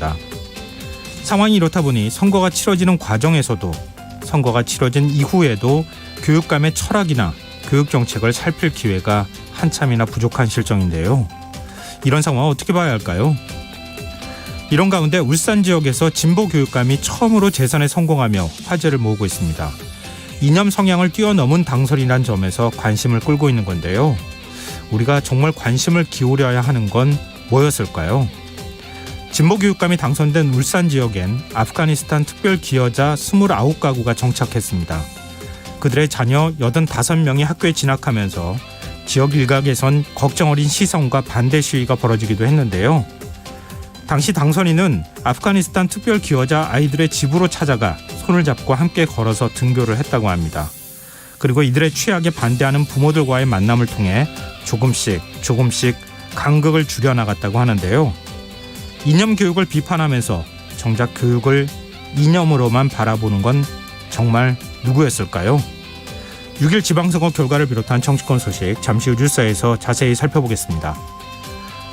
있습니다. 상황이 이렇다 보니 선거가 치러지는 과정에서도 선거가 치러진 이후에도 교육감의 철학이나 교육정책을 살필 기회가 한참이나 부족한 실정인데요. 이런 상황을 어떻게 봐야 할까요? 이런 가운데 울산 지역에서 진보 교육감이 처음으로 재선에 성공하며 화제를 모으고 있습니다. 이념 성향을 뛰어넘은 당선이란 점에서 관심을 끌고 있는 건데요. 우리가 정말 관심을 기울여야 하는 건 뭐였을까요? 진보 교육감이 당선된 울산 지역엔 아프가니스탄 특별 기여자 29가구가 정착했습니다. 그들의 자녀 85명이 학교에 진학하면서 지역 일각에선 걱정 어린 시선과 반대 시위가 벌어지기도 했는데요. 당시 당선인은 아프가니스탄 특별 기여자 아이들의 집으로 찾아가 손을 잡고 함께 걸어서 등교를 했다고 합니다. 그리고 이들의 취약에 반대하는 부모들과의 만남을 통해 조금씩 간극을 줄여나갔다고 하는데요. 이념 교육을 비판하면서 정작 교육을 이념으로만 바라보는 건 정말 누구였을까요? 6일 지방선거 결과를 비롯한 정치권 소식 잠시 후 뉴스에서 자세히 살펴보겠습니다.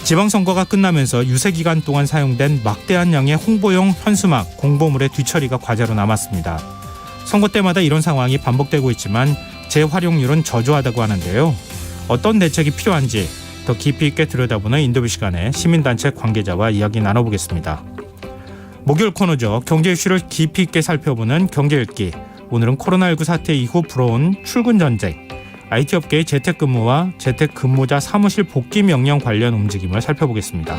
지방선거가 끝나면서 유세 기간 동안 사용된 막대한 양의 홍보용 현수막, 공보물의 뒤처리가 과제로 남았습니다. 선거 때마다 이런 상황이 반복되고 있지만 재활용률은 저조하다고 하는데요. 어떤 대책이 필요한지 더 깊이 있게 들여다보는 인터뷰 시간에 시민단체 관계자와 이야기 나눠보겠습니다. 목요일 코너죠. 경제 이슈를 깊이 있게 살펴보는 경제읽기. 오늘은 코로나19 사태 이후 불어온 출근 전쟁, IT업계의 재택근무와 재택근무자 사무실 복귀 명령 관련 움직임을 살펴보겠습니다.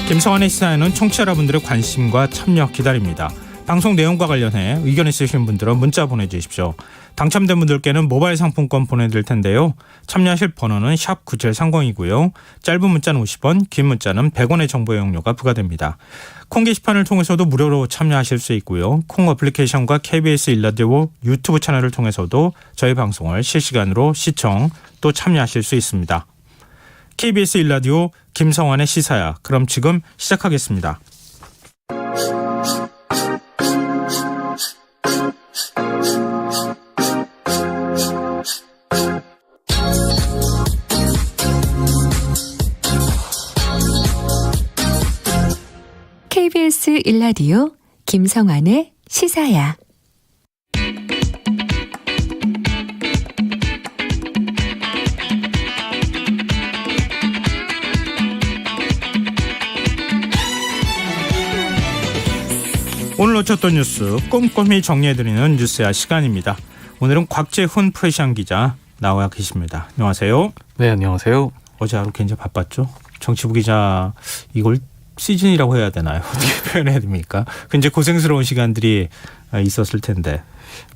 김성환의 시사에는 청취자 여러분들의 관심과 참여 기다립니다. 방송 내용과 관련해 의견 있으신 분들은 문자 보내주십시오. 당첨된 분들께는 모바일 상품권 보내드릴 텐데요. 참여하실 번호는 샵 9730이고요. 짧은 문자는 50원, 긴 문자는 100원의 정보 이용료가 부과됩니다. 콩 게시판을 통해서도 무료로 참여하실 수 있고요. 콩 어플리케이션과 KBS 일라디오 유튜브 채널을 통해서도 저희 방송을 실시간으로 시청 또 참여하실 수 있습니다. KBS 일라디오 김성환의 시사야. 그럼 지금 시작하겠습니다. KBS 일라디오 김성환의 시사야. 오늘 놓쳤던 뉴스 꼼꼼히 정리해드리는 뉴스야 시간입니다. 오늘은 곽재훈 프레시안 기자 나와 계십니다. 안녕하세요. 네, 안녕하세요. 어제 하루 굉장히 바빴죠? 정치부 기자 이걸 시즌이라고 해야 되나요? 어떻게 표현해야 됩니까? 굉장히 고생스러운 시간들이 있었을 텐데.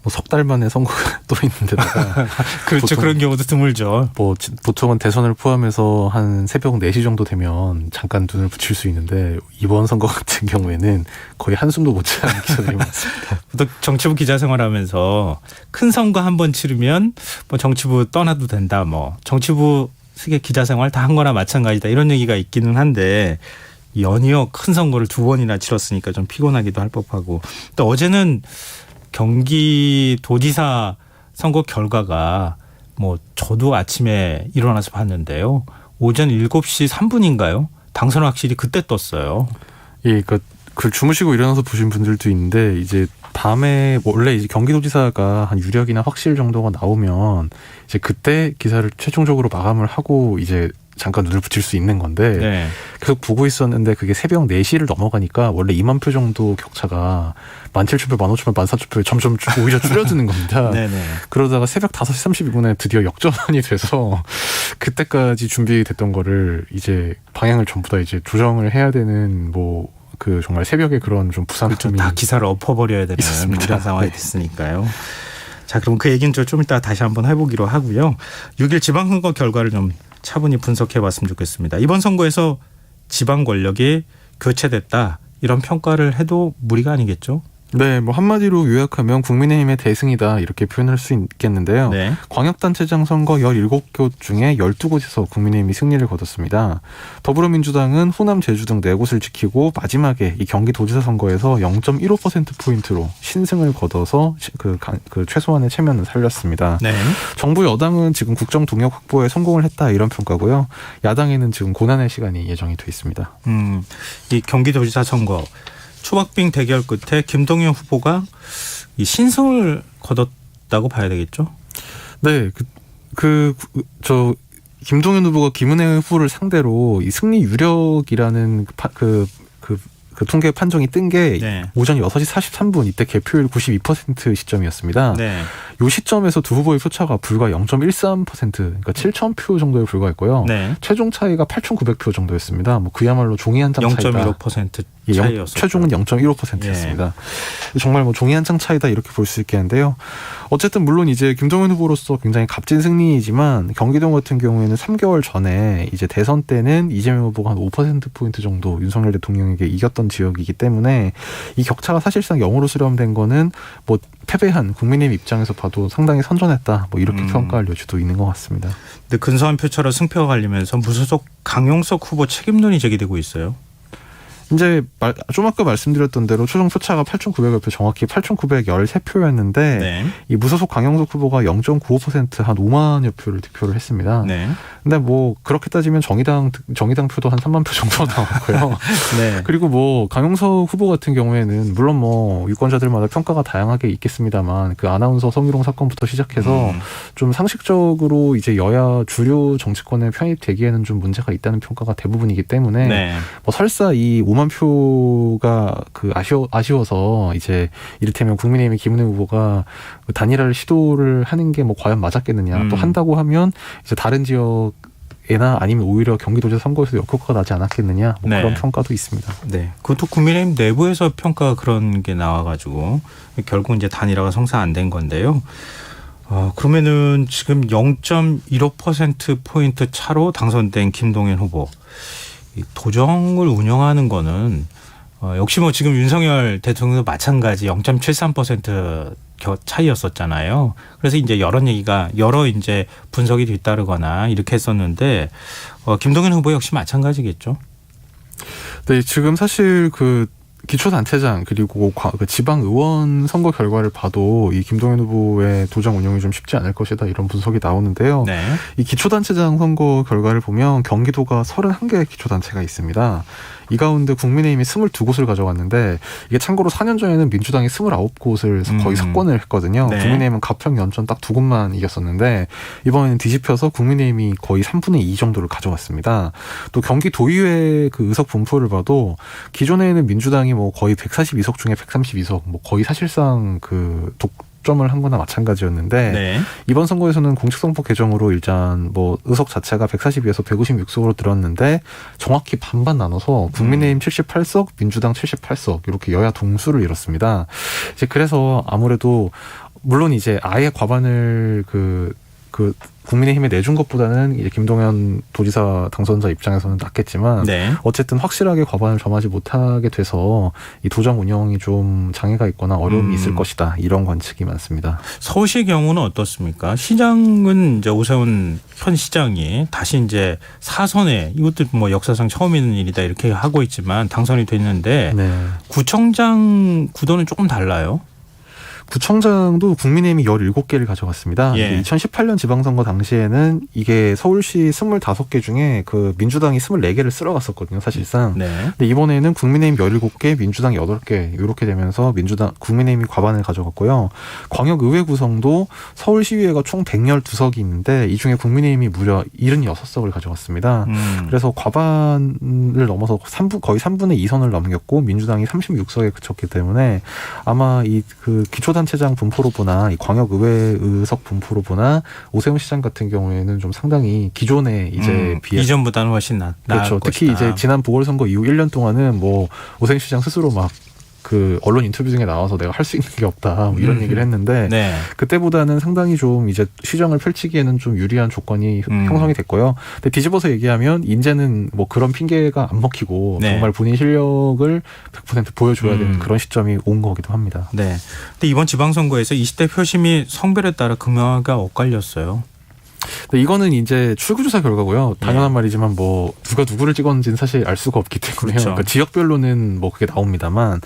뭐 석 달 만에 선거가 또 있는데다가 그렇죠. 보통, 그런 경우도 드물죠. 뭐 보통은 대선을 포함해서 한 새벽 4시 정도 되면 잠깐 눈을 붙일 수 있는데 이번 선거 같은 경우에는 거의 한숨도 못 자는 기사들이 많습니다. 또 정치부 기자 생활하면서 큰 선거 한 번 치르면 뭐 정치부 떠나도 된다. 뭐 정치부 기자 생활 다 한 거나 마찬가지다. 이런 얘기가 있기는 한데 연이어 큰 선거를 2번이나 치렀으니까 좀 피곤하기도 할 법하고 또 어제는 경기도지사 선거 결과가 뭐 저도 아침에 일어나서 봤는데요. 오전 7시 3분인가요? 당선 확실히 그때 떴어요. 예, 그 주무시고 일어나서 보신 분들도 있는데 이제 밤에 원래 이제 경기도지사가 한 유력이나 확실 정도가 나오면 이제 그때 기사를 최종적으로 마감을 하고 이제 잠깐 눈을 붙일 수 있는 건데 네. 계속 보고 있었는데 그게 새벽 4시를 넘어가니까 원래 2만 표 정도 격차가 17,000표, 15,000표, 14,000표에 점점 오히려 줄여드는 겁니다. 네네. 그러다가 새벽 5시 32분에 드디어 역전이 돼서 그때까지 준비됐던 거를 이제 방향을 전부 다 이제 조정을 해야 되는 뭐 그 정말 새벽에 그런 좀 부산함이 그렇죠. 다 기사를 엎어버려야 되는 이런 상황이 됐으니까요. 자, 그럼 그 얘기는 좀 이따 다시 한번 해보기로 하고요. 6일 지방선거 결과를 좀 차분히 분석해봤으면 좋겠습니다. 이번 선거에서 지방 권력이 교체됐다 이런 평가를 해도 무리가 아니겠죠? 네, 뭐 한마디로 요약하면 국민의힘의 대승이다 이렇게 표현할 수 있겠는데요. 네. 광역단체장 선거 17곳 중에 12곳에서 국민의힘이 승리를 거뒀습니다. 더불어민주당은 호남, 제주 등 4곳을 지키고 마지막에 이 경기도지사 선거에서 0.15%포인트로 신승을 거둬서 그 최소한의 체면을 살렸습니다. 네. 정부 여당은 지금 국정 동력 확보에 성공을 했다 이런 평가고요. 야당에는 지금 고난의 시간이 예정이 돼 있습니다. 이 경기도지사 선거 초박빙 대결 끝에 김동연 후보가 이 신승을 거뒀다고 봐야 되겠죠? 네, 김동연 후보가 김은혜 후보를 상대로 이 승리 유력이라는 그 통계 판정이 뜬 게 네. 오전 6시 43분 이때 개표율 92% 시점이었습니다. 네. 이 시점에서 두 후보의 표차가 불과 0.13%, 그러니까 7,000표 정도에 불과했고요. 네. 최종 차이가 8,900표 정도였습니다. 뭐 그야말로 종이 한 장 차이다. 0.15% 차이였었죠. 최종은 0.15%였습니다. 정말 뭐 종이 한 장 차이다 이렇게 볼 수 있겠는데요. 어쨌든 물론 이제 김동연 후보로서 굉장히 값진 승리이지만 경기도 같은 경우에는 3개월 전에 이제 대선 때는 이재명 후보가 한 5%포인트 정도 윤석열 대통령에게 이겼던 지역이기 때문에 이 격차가 사실상 0으로 수렴된 거는 뭐 패배한 국민의힘 입장에서 봐도 상당히 선전했다 뭐 이렇게 평가할 여지도 있는 것 같습니다. 근데 근소한 표차로 승표가 갈리면서 무소속 강용석 후보 책임론이 제기되고 있어요. 이제 좀 아까 말씀드렸던 대로 최종 표차가 8,900여 표, 정확히 8,913표였는데 네. 이 무소속 강영석 후보가 0.95% 한 5만여 표를 득표를 했습니다. 네. 근데 뭐 그렇게 따지면 정의당 표도 한 3만 표 정도 나왔고요. 네. 그리고 뭐 강용석 후보 같은 경우에는 물론 뭐 유권자들마다 평가가 다양하게 있겠습니다만 그 아나운서 성희롱 사건부터 시작해서 좀 상식적으로 이제 여야 주류 정치권에 편입되기에는 좀 문제가 있다는 평가가 대부분이기 때문에 네. 뭐 설사 이 5만 표가 아쉬워서 이제 이를테면 국민의힘의 김은혜 후보가 단일화를 시도를 하는 게 뭐 과연 맞았겠느냐 또 한다고 하면 이제 다른 지역이나 아니면 오히려 경기도지사 선거에서 역효과가 나지 않았겠느냐 뭐 네. 그런 평가도 있습니다. 네. 그것도 국민의힘 내부에서 평가가 그런 게 나와가지고 결국 이제 단일화가 성사 안 된 건데요. 그러면은 지금 0.15%포인트 차로 당선된 김동연 후보. 이 도정을 운영하는 거는 역시 뭐 지금 윤석열 대통령도 마찬가지 0.73% 차이였었잖아요. 그래서 이제 여러 이제 분석이 뒤따르거나 이렇게 했었는데 김동연 후보 역시 마찬가지겠죠. 네, 지금 사실 그 기초단체장 그리고 그 지방의원 선거 결과를 봐도 이 김동연 후보의 도정 운영이 좀 쉽지 않을 것이다 이런 분석이 나오는데요. 네. 이 기초단체장 선거 결과를 보면 경기도가 31개의 기초단체가 있습니다. 이 가운데 국민의힘이 22곳을 가져갔는데 이게 참고로 4년 전에는 민주당이 29곳을 거의 석권을 했거든요. 네. 국민의힘은 가평, 연천 딱 2곳만 이겼었는데 이번에는 뒤집혀서 국민의힘이 거의 3분의 2 정도를 가져갔습니다. 또 경기도의회 그 의석 분포를 봐도 기존에는 민주당이 뭐 거의 142석 중에 132석 뭐 거의 사실상 그 독점을 한 거나 마찬가지였는데 네. 이번 선거에서는 공직선거 개정으로 일단 뭐 의석 자체가 142에서 156석으로 늘었는데 정확히 반반 나눠서 국민의힘 78석, 민주당 78석 이렇게 여야 동수를 이뤘습니다. 이제 그래서 아무래도 물론 이제 아예 과반을 그 국민의힘에 내준 것보다는 이제 김동연 도지사 당선자 입장에서는 낫겠지만 네. 어쨌든 확실하게 과반을 점하지 못하게 돼서 이 도정 운영이 좀 장애가 있거나 어려움이 있을 것이다 이런 관측이 많습니다. 서울시의 경우는 어떻습니까? 시장은 이제 오세훈 현 시장이 다시 이제 사선에 이것도 뭐 역사상 처음 있는 일이다 이렇게 하고 있지만 당선이 됐는데 네. 구청장 구도는 조금 달라요. 구청장도 국민의힘이 17개를 가져갔습니다. 예. 2018년 지방선거 당시에는 이게 서울시 25개 중에 그 민주당이 24개를 쓸어갔었거든요, 사실상. 네. 근데 이번에는 국민의힘 17개, 민주당 8개 이렇게 되면서 국민의힘이 과반을 가져갔고요. 광역의회 구성도 서울시의회가 총 112석이 있는데 이 중에 국민의힘이 무려 76석을 가져갔습니다. 그래서 과반을 넘어서 거의 3분의 2선을 넘겼고 민주당이 36석에 그쳤기 때문에 아마 이 그 기초단체장 분포로 보나 이 광역의회 의석 분포로 보나 오세훈 시장 같은 경우에는 좀 상당히 기존에 이제 비해 이전보다는 훨씬 나을 그렇죠. 특히 것이다. 이제 지난 보궐선거 이후 1년 동안은 뭐 오세훈 시장 스스로 막 그 언론 인터뷰 중에 나와서 내가 할 수 있는 게 없다 뭐 이런 얘기를 했는데 네. 그때보다는 상당히 좀 이제 시정을 펼치기에는 좀 유리한 조건이 형성이 됐고요. 근데 뒤집어서 얘기하면 이제는 뭐 그런 핑계가 안 먹히고 네. 정말 본인 실력을 100% 보여줘야 되는 그런 시점이 온 거기도 합니다. 네. 근데 이번 지방선거에서 20대 표심이 성별에 따라 극명하게 엇갈렸어요. 근데 이거는 이제 출구조사 결과고요. 당연한 말이지만 뭐 누가 누구를 찍었는지는 사실 알 수가 없기 때문에요. 그렇죠. 그러니까 지역별로는 뭐 그게 나옵니다만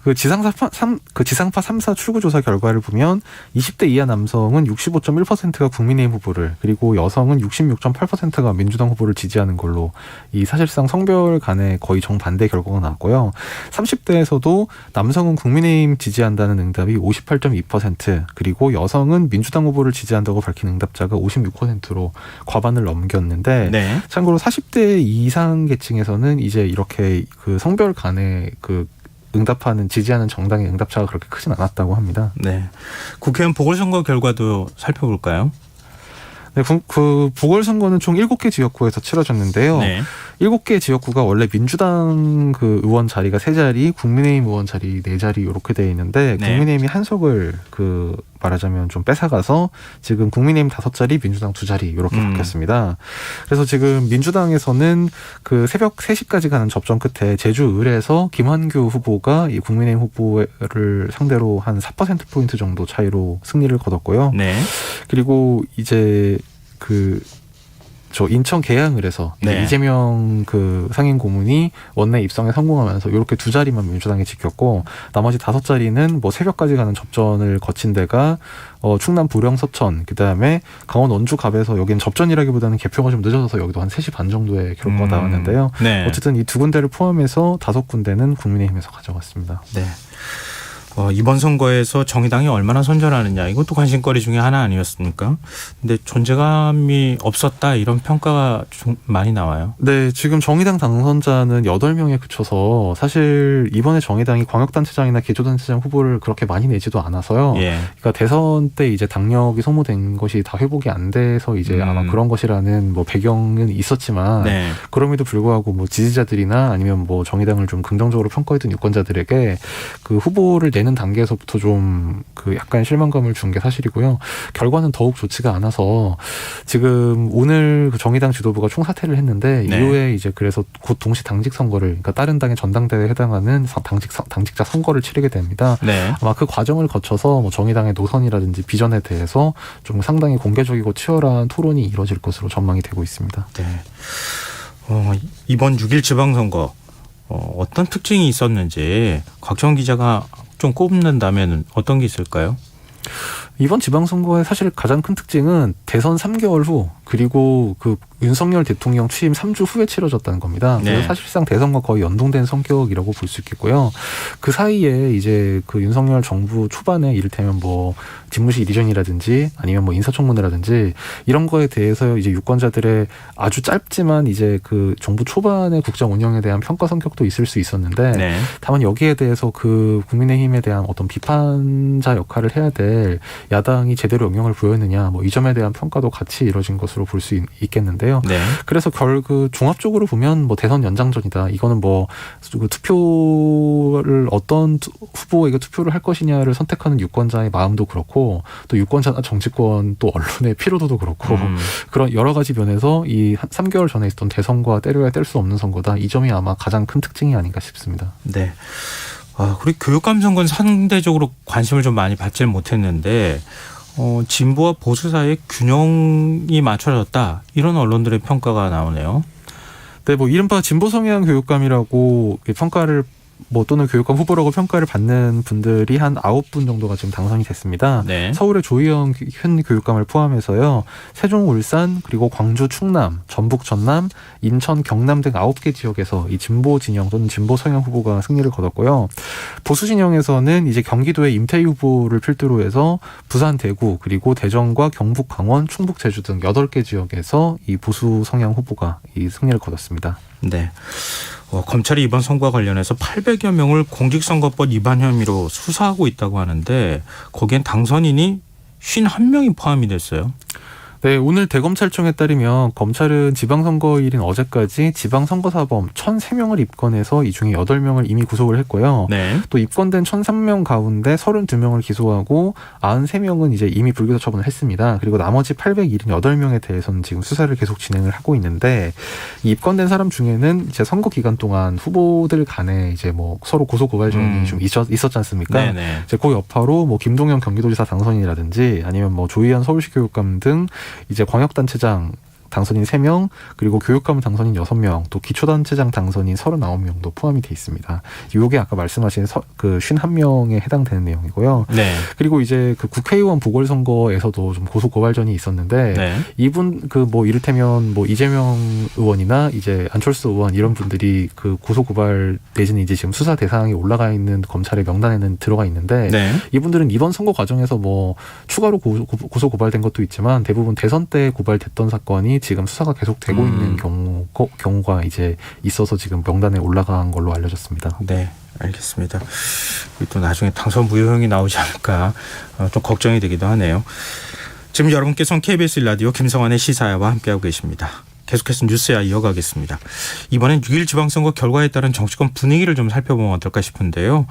그 지상파 3사 출구조사 결과를 보면 20대 이하 남성은 65.1%가 국민의힘 후보를 그리고 여성은 66.8%가 민주당 후보를 지지하는 걸로 이 사실상 성별 간의 거의 정반대 결과가 나왔고요. 30대에서도 남성은 국민의힘 지지한다는 응답이 58.2% 그리고 여성은 민주당 후보를 지지한다고 밝힌 응답자가 56%로 과반을 넘겼는데 네. 참고로 40대 이상 계층에서는 이제 이렇게 그 성별 간의 그 응답하는 지지하는 정당의 응답차가 그렇게 크진 않았다고 합니다. 네. 국회의원 보궐선거 결과도 살펴볼까요? 네, 그 보궐선거는 총 7개 지역구에서 치러졌는데요. 네. 7개 지역구가 원래 민주당 그 의원 자리가 3자리, 국민의힘 의원 자리 4자리 이렇게 돼 있는데 네. 국민의힘이 한 석을 그 말하자면 좀 뺏어가서 지금 국민의힘 5자리, 민주당 2자리 이렇게 바뀌었습니다. 그래서 지금 민주당에서는 그 새벽 3시까지 가는 접전 끝에 제주 을에서 김한규 후보가 이 국민의힘 후보를 상대로 한 4%포인트 정도 차이로 승리를 거뒀고요. 네. 그리고 이제 저 인천 계양을에서 네. 이재명 그 상임 고문이 원내 입성에 성공하면서 이렇게 2자리만 민주당이 지켰고 나머지 5자리는 뭐 새벽까지 가는 접전을 거친 데가 충남 보령 서천 그다음에 강원 원주 갑에서 여기는 접전이라기보다는 개표가 좀 늦어져서 여기도 한 3시 반 정도의 결과가 나왔는데요. 네. 어쨌든 이 2군데를 포함해서 5군데는 국민의힘에서 가져갔습니다. 네. 이번 선거에서 정의당이 얼마나 선전하느냐 이것도 관심거리 중에 하나 아니었습니까? 근데 존재감이 없었다 이런 평가가 좀 많이 나와요. 네, 지금 정의당 당선자는 8명에 그쳐서 사실 이번에 정의당이 광역단체장이나 기초단체장 후보를 그렇게 많이 내지도 않아서요. 예. 그러니까 대선 때 이제 당력이 소모된 것이 다 회복이 안 돼서 이제 아마 그런 것이라는 뭐 배경은 있었지만 네. 그럼에도 불구하고 뭐 지지자들이나 아니면 뭐 정의당을 좀 긍정적으로 평가했던 유권자들에게 그 후보를 내는 단계에서부터 좀 그 약간 실망감을 준 게 사실이고요. 결과는 더욱 좋지가 않아서 지금 오늘 그 정의당 지도부가 총사퇴를 했는데 네. 이후에 이제 그래서 곧 동시 당직 선거를 그러니까 다른 당의 전당대회에 해당하는 당직자 선거를 치르게 됩니다. 네. 아마 그 과정을 거쳐서 뭐 정의당의 노선이라든지 비전에 대해서 좀 상당히 공개적이고 치열한 토론이 이루어질 것으로 전망이 되고 있습니다. 네. 이번 6일 지방선거 어떤 특징이 있었는지 곽정 기자가 좀 꼽는다면 어떤 게 있을까요? 이번 지방선거의 사실 가장 큰 특징은 대선 3개월 후 그리고 그 윤석열 대통령 취임 3주 후에 치러졌다는 겁니다. 네. 그래서 사실상 대선과 거의 연동된 성격이라고 볼 수 있겠고요. 그 사이에 이제 그 윤석열 정부 초반에 이를테면 뭐 집무실 이전이라든지 아니면 뭐 인사청문회라든지 이런 거에 대해서 이제 유권자들의 아주 짧지만 이제 그 정부 초반의 국정 운영에 대한 평가 성격도 있을 수 있었는데 네. 다만 여기에 대해서 그 국민의힘에 대한 어떤 비판자 역할을 해야 될 야당이 제대로 영향을 보였느냐 뭐 이 점에 대한 평가도 같이 이뤄진 것으로 볼 수 있겠는데요. 네. 그래서 종합적으로 보면 뭐 대선 연장전이다. 이거는 뭐 그 투표를 어떤 후보에게 투표를 할 것이냐를 선택하는 유권자의 마음도 그렇고 또 유권자나 정치권 또 언론의 피로도도 그렇고 그런 여러 가지 면에서 이 3개월 전에 있었던 대선과 때려야 뗄 수 없는 선거다. 이 점이 아마 가장 큰 특징이 아닌가 싶습니다. 네. 그리고 교육감 선거는 상대적으로 관심을 좀 많이 받질 못했는데 진보와 보수 사이의 균형이 맞춰졌다. 이런 언론들의 평가가 나오네요. 네, 뭐 이른바 진보 성향 교육감이라고 평가를 또는 교육감 후보라고 평가를 받는 분들이 한 9분 정도가 지금 당선이 됐습니다. 네. 서울의 조희영 현 교육감을 포함해서요. 세종, 울산, 그리고 광주, 충남, 전북, 전남, 인천, 경남 등 9개 지역에서 이 진보 진영 또는 진보 성향 후보가 승리를 거뒀고요. 보수 진영에서는 이제 경기도의 임태희 후보를 필두로 해서 부산, 대구, 그리고 대전과 경북, 강원, 충북, 제주 등 8개 지역에서 이 보수 성향 후보가 이 승리를 거뒀습니다. 네. 검찰이 이번 선거와 관련해서 800여 명을 공직선거법 위반 혐의로 수사하고 있다고 하는데 거기엔 당선인이 51명이 포함이 됐어요. 네, 오늘 대검찰청에 따르면 검찰은 지방선거일인 어제까지 지방선거사범 1,003명을 입건해서 이 중에 8명을 이미 구속을 했고요. 네. 또 입건된 1,003명 가운데 32명을 기소하고 93명은 이제 이미 불기소 처분을 했습니다. 그리고 나머지 878명에 대해서는 지금 수사를 계속 진행을 하고 있는데 이 입건된 사람 중에는 이제 선거 기간 동안 후보들 간에 이제 뭐 서로 고소 고발전이 좀 있었지 않습니까? 네네. 이제 그 여파로 뭐 김동연 경기도지사 당선인이라든지 아니면 뭐 조희연 서울시 교육감 등 이제 광역단체장 당선인 3명, 그리고 교육감 당선인 6명, 또 기초단체장 당선인 39명도 포함이 돼 있습니다. 요게 아까 말씀하신 그 51명에 해당되는 내용이고요. 네. 그리고 이제 그 국회의원 보궐선거에서도 좀 고소 고발전이 있었는데 네. 이분 그 뭐 이를테면 뭐 이재명 의원이나 이제 안철수 의원 이런 분들이 그 고소 고발 내지는 이제 지금 수사 대상에 올라가 있는 검찰의 명단에는 들어가 있는데 네. 이분들은 이번 선거 과정에서 뭐 추가로 고소 고발된 것도 있지만 대부분 대선 때 고발됐던 사건이 지금 수사가 계속되고 있는 경우가 이제 있어서 지금 명단에 올라간 걸로 알려졌습니다. 네, 알겠습니다. 또 나중에 당선 무효형이 나오지 않을까 좀 걱정이 되기도 하네요. 지금 여러분께서는 KBS 라디오 김성환의 시사야와 함께하고 계십니다. 계속해서 뉴스야 이어가겠습니다. 이번엔 6일 지방선거 결과에 따른 정치권 분위기를 좀 살펴보면 어떨까 싶은데요.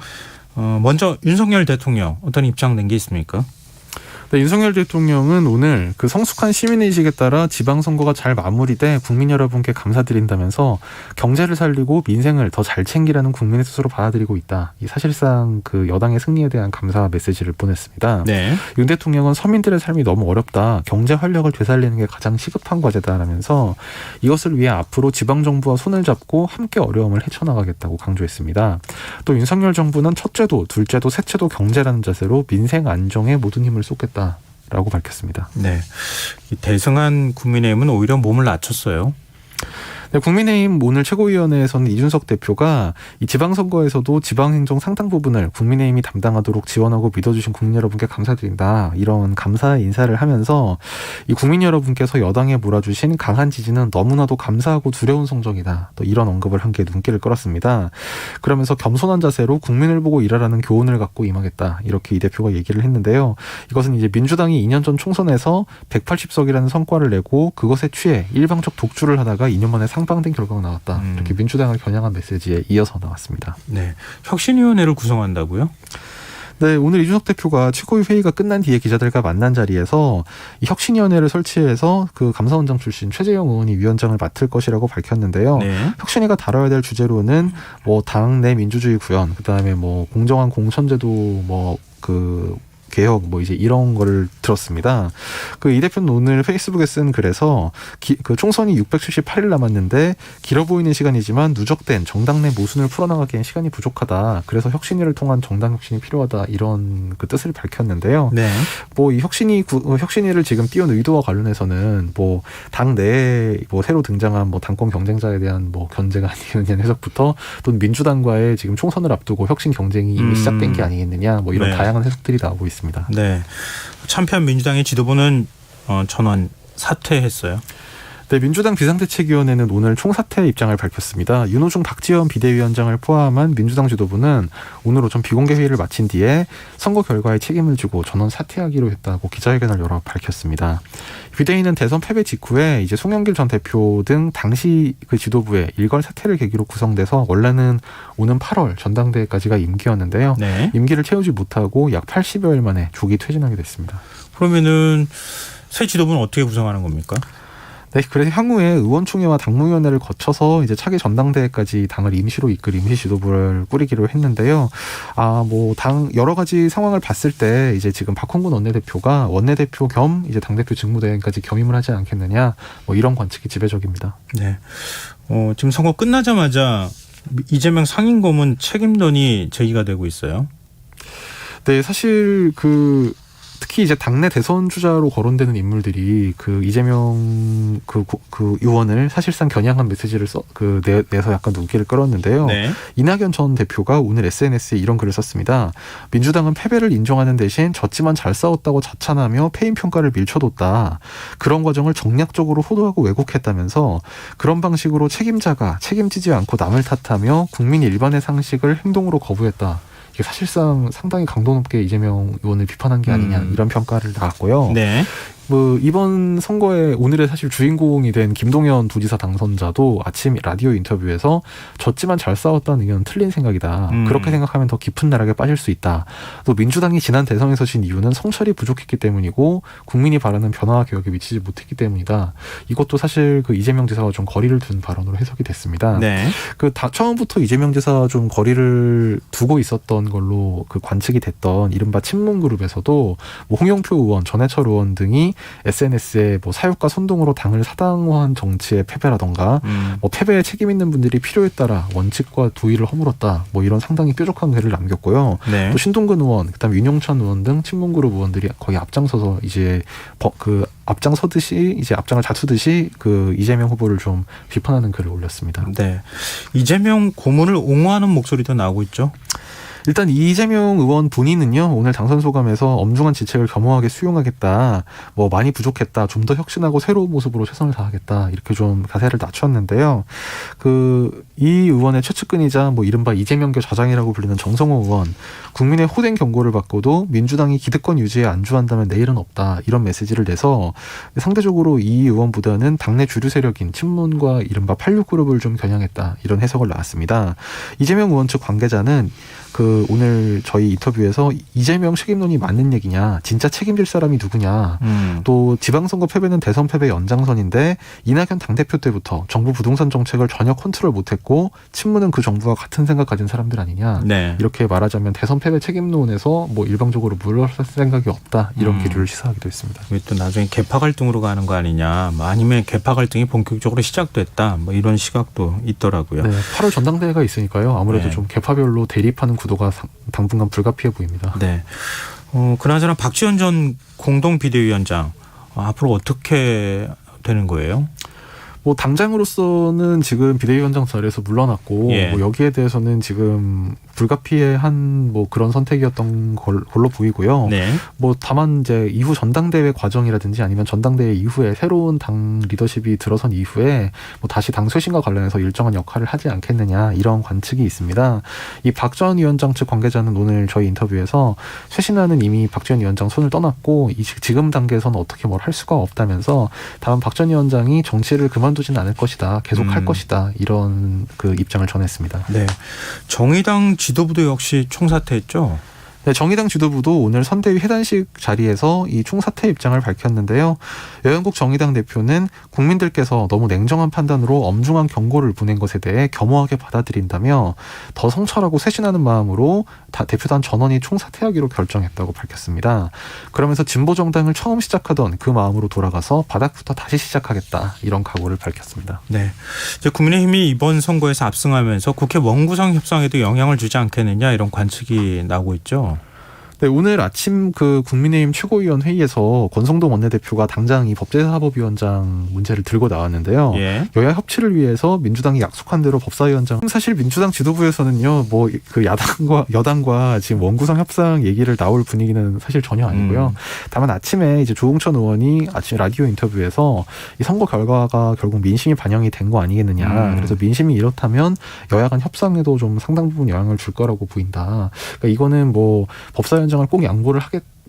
먼저 윤석열 대통령 어떤 입장 낸 게 있습니까? 네, 윤석열 대통령은 오늘 그 성숙한 시민의식에 따라 지방선거가 잘 마무리돼 국민 여러분께 감사드린다면서 경제를 살리고 민생을 더 잘 챙기라는 국민의 뜻으로 받아들이고 있다. 이 사실상 그 여당의 승리에 대한 감사 메시지를 보냈습니다. 네. 윤 대통령은 서민들의 삶이 너무 어렵다. 경제 활력을 되살리는 게 가장 시급한 과제다라면서 이것을 위해 앞으로 지방정부와 손을 잡고 함께 어려움을 헤쳐나가겠다고 강조했습니다. 또 윤석열 정부는 첫째도, 둘째도, 셋째도 경제라는 자세로 민생 안정에 모든 힘을 쏟겠다. 라고 밝혔습니다. 네, 대승한 국민의힘은 오히려 몸을 낮췄어요. 네, 국민의힘 오늘 최고위원회에서는 이준석 대표가 이 지방선거에서도 지방행정 상당 부분을 국민의힘이 담당하도록 지원하고 믿어주신 국민 여러분께 감사드린다. 이런 감사 인사를 하면서 이 국민 여러분께서 여당에 몰아주신 강한 지지는 너무나도 감사하고 두려운 성적이다. 또 이런 언급을 한 게 눈길을 끌었습니다. 그러면서 겸손한 자세로 국민을 보고 일하라는 교훈을 갖고 임하겠다. 이렇게 이 대표가 얘기를 했는데요. 이것은 이제 민주당이 2년 전 총선에서 180석이라는 성과를 내고 그것에 취해 일방적 독주를 하다가 2년 만에 상방된 결과가 나왔다. 이렇게 민주당을 겨냥한 메시지에 이어서 나왔습니다. 네, 혁신위원회를 구성한다고요? 네, 오늘 이준석 대표가 최고위 회의가 끝난 뒤에 기자들과 만난 자리에서 이 혁신위원회를 설치해서 그 감사원장 출신 최재형 의원이 위원장을 맡을 것이라고 밝혔는데요. 네. 혁신위가 다뤄야 될 주제로는 뭐 당내 민주주의 구현, 그다음에 뭐 공정한 공천제도 뭐 그 개혁 뭐 이제 이런 거를 들었습니다. 그 이 대표는 오늘 페이스북에 쓴 글에서 그 총선이 678일 남았는데 길어 보이는 시간이지만 누적된 정당 내 모순을 풀어나가기엔 시간이 부족하다. 그래서 혁신위를 통한 정당 혁신이 필요하다. 이런 그 뜻을 밝혔는데요. 네. 뭐 이 혁신위를 지금 띄운 의도와 관련해서는 뭐 당 내에 뭐 새로 등장한 뭐 당권 경쟁자에 대한 뭐 견제가 아니겠느냐 해석부터 또 민주당과의 지금 총선을 앞두고 혁신 경쟁이 이미 시작된 게 아니겠느냐 뭐 이런 네. 다양한 해석들이 나오고 있습니다. 네, 참패한 민주당의 지도부는 전원 사퇴했어요. 네, 민주당 비상대책위원회는 오늘 총사퇴 입장을 밝혔습니다. 윤호중 박지원 비대위원장을 포함한 민주당 지도부는 오늘 오전 비공개 회의를 마친 뒤에 선거 결과에 책임을 지고 전원 사퇴하기로 했다고 기자회견을 열어 밝혔습니다. 비대위는 대선 패배 직후에 이제 송영길 전 대표 등 당시 그 지도부의 일괄 사퇴를 계기로 구성돼서 원래는 오는 8월 전당대회까지가 임기였는데요. 네. 임기를 채우지 못하고 약 80여일 만에 조기 퇴진하게 됐습니다. 그러면은 새 지도부는 어떻게 구성하는 겁니까? 네, 그래서 향후에 의원총회와 당무위원회를 거쳐서 이제 차기 전당대회까지 당을 임시로 이끌 임시 지도부를 꾸리기로 했는데요. 뭐 여러 가지 상황을 봤을 때 이제 지금 박홍근 원내대표가 원내대표 겸 이제 당대표 직무대행까지 겸임을 하지 않겠느냐, 뭐 이런 관측이 지배적입니다. 네. 지금 선거 끝나자마자 이재명 상임고문 책임론이 제기가 되고 있어요. 네, 사실 특히 이제 당내 대선 주자로 거론되는 인물들이 그 이재명 그 의원을 사실상 겨냥한 메시지를 내서 약간 눈길을 끌었는데요. 네. 이낙연 전 대표가 오늘 SNS에 이런 글을 썼습니다. 민주당은 패배를 인정하는 대신 졌지만 잘 싸웠다고 자찬하며 패인 평가를 밀쳐뒀다. 그런 과정을 정략적으로 호도하고 왜곡했다면서 그런 방식으로 책임자가 책임지지 않고 남을 탓하며 국민 일반의 상식을 행동으로 거부했다. 사실상 상당히 강도 높게 이재명 의원을 비판한 게 아니냐 이런 평가를 나왔고요. 네. 뭐 이번 선거에 오늘의 사실 주인공이 된 김동연 도지사 당선자도 아침 라디오 인터뷰에서 졌지만 잘 싸웠다는 의견은 틀린 생각이다. 그렇게 생각하면 더 깊은 나락에 빠질 수 있다. 또 민주당이 지난 대선에서 진 이유는 성찰이 부족했기 때문이고 국민이 바라는 변화와 개혁에 미치지 못했기 때문이다. 이것도 사실 그 이재명 지사와 좀 거리를 둔 발언으로 해석이 됐습니다. 네. 처음부터 이재명 지사 좀 거리를 두고 있었던 걸로 그 관측이 됐던 이른바 친문그룹에서도 뭐 홍영표 의원, 전해철 의원 등이 SNS에 뭐 사육과 선동으로 당을 사당화한 정치의 패배라던가 뭐 패배에 책임 있는 분들이 필요에 따라 원칙과 도의를 허물었다. 뭐 이런 상당히 뾰족한 글을 남겼고요. 네. 또 신동근 의원, 그다음 윤용찬 의원 등 친문그룹 의원들이 거의 앞장서서 이제 앞장서듯이 이제 앞장을 다투듯이 그 이재명 후보를 좀 비판하는 글을 올렸습니다. 네. 이재명 고문을 옹호하는 목소리도 나오고 있죠. 일단 이재명 의원 본인은요, 오늘 당선 소감에서 엄중한 지책을 겸허하게 수용하겠다, 뭐 많이 부족했다, 좀 더 혁신하고 새로운 모습으로 최선을 다하겠다, 이렇게 좀 가세를 낮췄는데요. 이 의원의 최측근이자 뭐 이른바 이재명계 좌장이라고 불리는 정성호 의원, 국민의 호된 경고를 받고도 민주당이 기득권 유지에 안주한다면 내일은 없다, 이런 메시지를 내서 상대적으로 이 의원보다는 당내 주류 세력인 친문과 이른바 86그룹을 좀 겨냥했다, 이런 해석을 나왔습니다. 이재명 의원 측 관계자는 오늘 저희 인터뷰에서 이재명 책임론이 맞는 얘기냐, 진짜 책임질 사람이 누구냐, 또 지방선거 패배는 대선 패배 연장선인데 이낙연 당대표 때부터 정부 부동산 정책을 전혀 컨트롤 못했고 친문은 그 정부와 같은 생각 가진 사람들 아니냐, 네. 이렇게 말하자면 대선 패배 책임론에서 뭐 일방적으로 물러설 생각이 없다, 이런 기류를 시사하기도 했습니다. 왜 또 나중에 개파 갈등으로 가는 거 아니냐, 뭐 아니면 개파 갈등이 본격적으로 시작됐다, 뭐 이런 시각도 있더라고요. 네, 8월 전당대회가 있으니까요. 아무래도 네. 좀 개파별로 대립하는 구도가 당분간 불가피해 보입니다. 네. 그나저나 박지원 전 공동 비대위원장 앞으로 어떻게 되는 거예요? 뭐 당장으로서는 지금 비대위원장 자리에서 물러났고, 예. 뭐 여기에 대해서는 지금 불가피한 뭐 그런 선택이었던 걸로 보이고요. 네. 뭐 다만 이제 이후 전당대회 과정이라든지 아니면 전당대회 이후에 새로운 당 리더십이 들어선 이후에 뭐 다시 당 쇄신과 관련해서 일정한 역할을 하지 않겠느냐, 이런 관측이 있습니다. 이 박 전 위원장 측 관계자는 오늘 저희 인터뷰에서 쇄신안은 이미 박 전 위원장 손을 떠났고 지금 단계에서는 어떻게 뭘 할 수가 없다면서 다만 박 전 위원장이 정치를 그만두지는 않을 것이다, 계속 할 것이다, 이런 그 입장을 전했습니다. 네. 정의당 지도부도 역시 총사퇴했죠. 네, 정의당 지도부도 오늘 선대위 해단식 자리에서 이 총사퇴 입장을 밝혔는데요. 여영국 정의당 대표는 국민들께서 너무 냉정한 판단으로 엄중한 경고를 보낸 것에 대해 겸허하게 받아들인다며 더 성찰하고 쇄신하는 마음으로 대표단 전원이 총사퇴하기로 결정했다고 밝혔습니다. 그러면서 진보정당을 처음 시작하던 그 마음으로 돌아가서 바닥부터 다시 시작하겠다, 이런 각오를 밝혔습니다. 네. 이제 국민의힘이 이번 선거에서 압승하면서 국회 원구성 협상에도 영향을 주지 않겠느냐, 이런 관측이 나오고 있죠. 네, 오늘 아침 그 국민의힘 최고위원 회의에서 권성동 원내대표가 당장 이 법제사법위원장 문제를 들고 나왔는데요. 예. 여야 협치를 위해서 민주당이 약속한 대로 법사위원장, 사실 민주당 지도부에서는요, 뭐 그 여당과 지금 원구성 협상 얘기를 나올 분위기는 사실 전혀 아니고요. 다만 아침에 이제 조응천 의원이 아침 라디오 인터뷰에서 이 선거 결과가 결국 민심이 반영이 된 거 아니겠느냐. 그래서 민심이 이렇다면 여야 간 협상에도 좀 상당 부분 영향을 줄 거라고 보인다. 그러니까 이거는 뭐 법사위원장을 꼭 양보를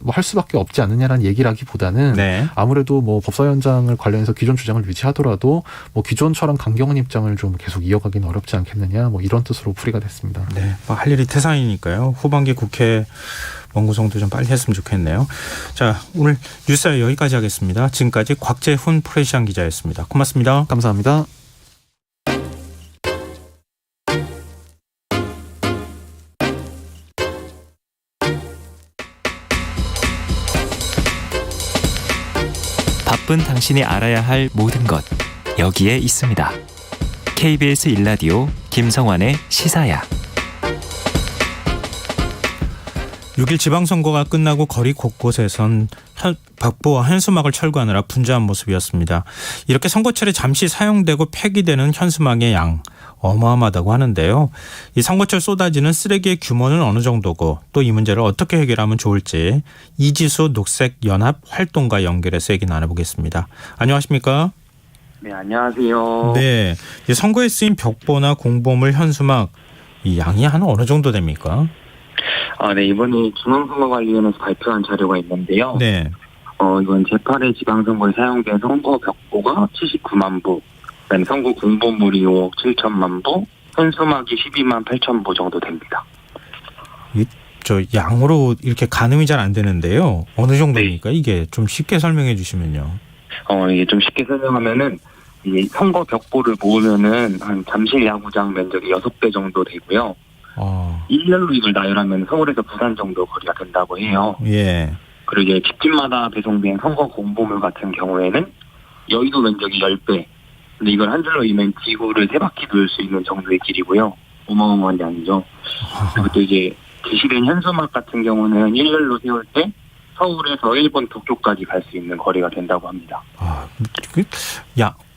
할 수밖에 없지 않느냐라는 얘기라기보다는 네. 아무래도 뭐 법사위원장을 관련해서 기존 주장을 유지하더라도 뭐 기존처럼 강경한 입장을 좀 계속 이어가기는 어렵지 않겠느냐, 뭐 이런 뜻으로 풀이가 됐습니다. 네. 뭐 할 일이 태산이니까요. 후반기 국회 원구성도 좀 빨리 했으면 좋겠네요. 자, 오늘 뉴스에 여기까지 하겠습니다. 지금까지 곽재훈 프레시안 기자였습니다. 고맙습니다. 감사합니다. 바쁜 당신이 알아야 할 모든 것 여기에 있습니다. KBS 1라디오 김성환의 시사야. 6일 지방선거가 끝나고 거리 곳곳에선 박보와 현수막을 철거하느라 분주한 모습이었습니다. 이렇게 선거철에 잠시 사용되고 폐기되는 현수막의 양 어마어마하다고 하는데요. 이 선거철 쏟아지는 쓰레기의 규모는 어느 정도고 또 이 문제를 어떻게 해결하면 좋을지 이지수 녹색연합 활동과 연결해서 얘기 나눠보겠습니다. 안녕하십니까? 네, 안녕하세요. 네, 이 선거에 쓰인 벽보나 공보물 현수막 이 양이 한 어느 정도 됩니까? 네, 이번에 중앙선거관리위원회에서 발표한 자료가 있는데요. 네. 이건 제8회 지방선거에 사용된 선거 벽보가 79만 부, 그다음에 선거 공보물이 5억 7천만 부, 현수막이 12만 8천 부 정도 됩니다. 저 양으로 이렇게 가늠이 잘 안 되는데요. 어느 정도입니까? 이게 좀 쉽게 설명해 주시면요. 이게 좀 쉽게 설명하면은 이 선거 벽보를 모으면은 한 잠실 야구장 면적이 6배 정도 되고요. 일렬로 이걸 나열하면 서울에서 부산 정도 거리가 된다고 해요. 예. 그리고 이제 집집마다 배송된 선거 공보물 같은 경우에는 여의도 면적이 10배. 근데 이걸 한 줄로 이면 지구를 3바퀴 돌 수 있는 정도의 길이고요. 어마어마한 양이죠. 그리고 또 이제 게시된 현수막 같은 경우는 일렬로 세울 때 서울에서 일본 도쿄까지 갈 수 있는 거리가 된다고 합니다.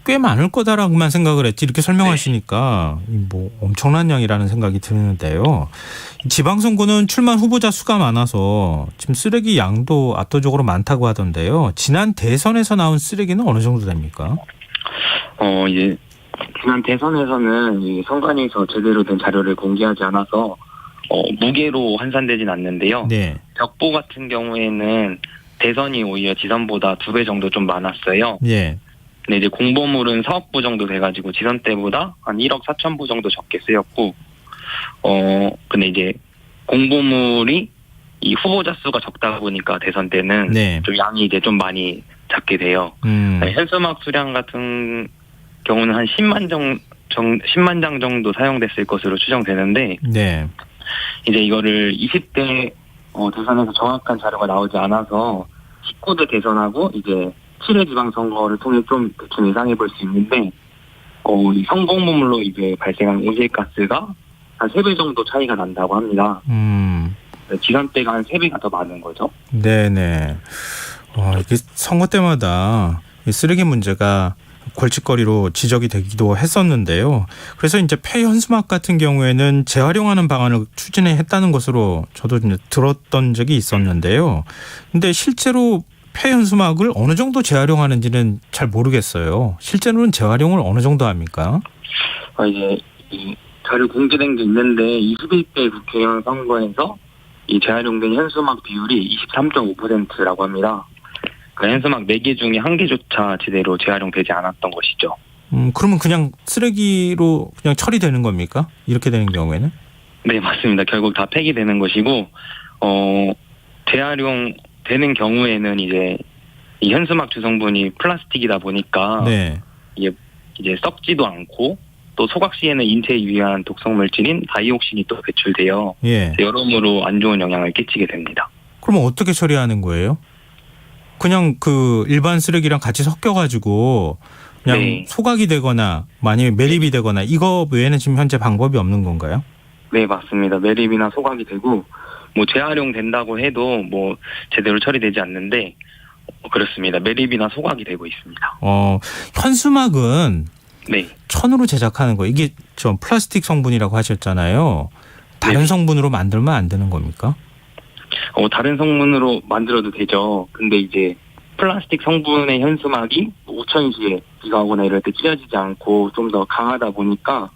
꽤 많을 거다라고만 생각을 했지 이렇게 설명하시니까 뭐 엄청난 양이라는 생각이 드는데요. 지방선거는 출마 후보자 수가 많아서 지금 쓰레기 양도 압도적으로 많다고 하던데요. 지난 대선에서 나온 쓰레기는 어느 정도 됩니까? 이제 지난 대선에서는 이 선관위에서 제대로 된 자료를 공개하지 않아서 무게로 환산되진 않는데요. 네. 벽보 같은 경우에는 대선이 오히려 지선보다 2배 정도 좀 많았어요. 예. 근데 이제 공보물은 4억 부 정도 돼가지고 지선 때보다 한 1억 4천 부 정도 적게 쓰였고, 근데 이제 공보물이 이 후보자 수가 적다 보니까 대선 때는 네. 좀 양이 이제 좀 많이 작게 돼요. 현수막 수량 같은 경우는 한 10만 장 정도 사용됐을 것으로 추정되는데, 네. 이제 이거를 20대 대선에서 정확한 자료가 나오지 않아서 19대 대선하고 이제 7회 지방선거를 통해 좀 대충 예상해 볼 수 있는데, 이 성공물로 이제 발생한 온실가스가 한 3배 정도 차이가 난다고 합니다. 지선 때가 한 3배가 더 많은 거죠. 네네. 이게 선거 때마다 이 쓰레기 문제가 골칫거리로 지적이 되기도 했었는데요. 그래서 이제 폐현수막 같은 경우에는 재활용하는 방안을 추진했다는 것으로 저도 이제 들었던 적이 있었는데요. 근데 실제로 폐현수막을 어느 정도 재활용하는지는 잘 모르겠어요. 실제로는 재활용을 어느 정도 합니까? 이제 이 자료 공개된 게 있는데 21대 국회의원 선거에서 이 재활용된 현수막 비율이 23.5%라고 합니다. 그 현수막 4개 중에 1개조차 제대로 재활용되지 않았던 것이죠. 그러면 그냥 쓰레기로 그냥 처리되는 겁니까? 이렇게 되는 경우에는? 네, 맞습니다. 결국 다 폐기되는 것이고, 재활용되는 경우에는 이제 이 현수막 주성분이 플라스틱이다 보니까 네. 이제 썩지도 않고 또 소각 시에는 인체에 유해한 독성 물질인 다이옥신이 또 배출되어 예. 여러모로 안 좋은 영향을 끼치게 됩니다. 그러면 어떻게 처리하는 거예요? 그냥 그 일반 쓰레기랑 같이 섞여가지고 그냥 네. 소각이 되거나 아니면 매립이 되거나 이거 외에는 지금 현재 방법이 없는 건가요? 네, 맞습니다. 매립이나 소각이 되고 뭐 재활용된다고 해도 뭐 제대로 처리되지 않는데 그렇습니다. 매립이나 소각이 되고 있습니다. 현수막은 네. 천으로 제작하는 거 이게 좀 플라스틱 성분이라고 하셨잖아요. 다른 네. 성분으로 만들면 안 되는 겁니까? 다른 성분으로 만들어도 되죠. 근데 이제 플라스틱 성분의 현수막이 우천시에 비가 오거나 이럴 때 찢어지지 않고 좀 더 강하다 보니까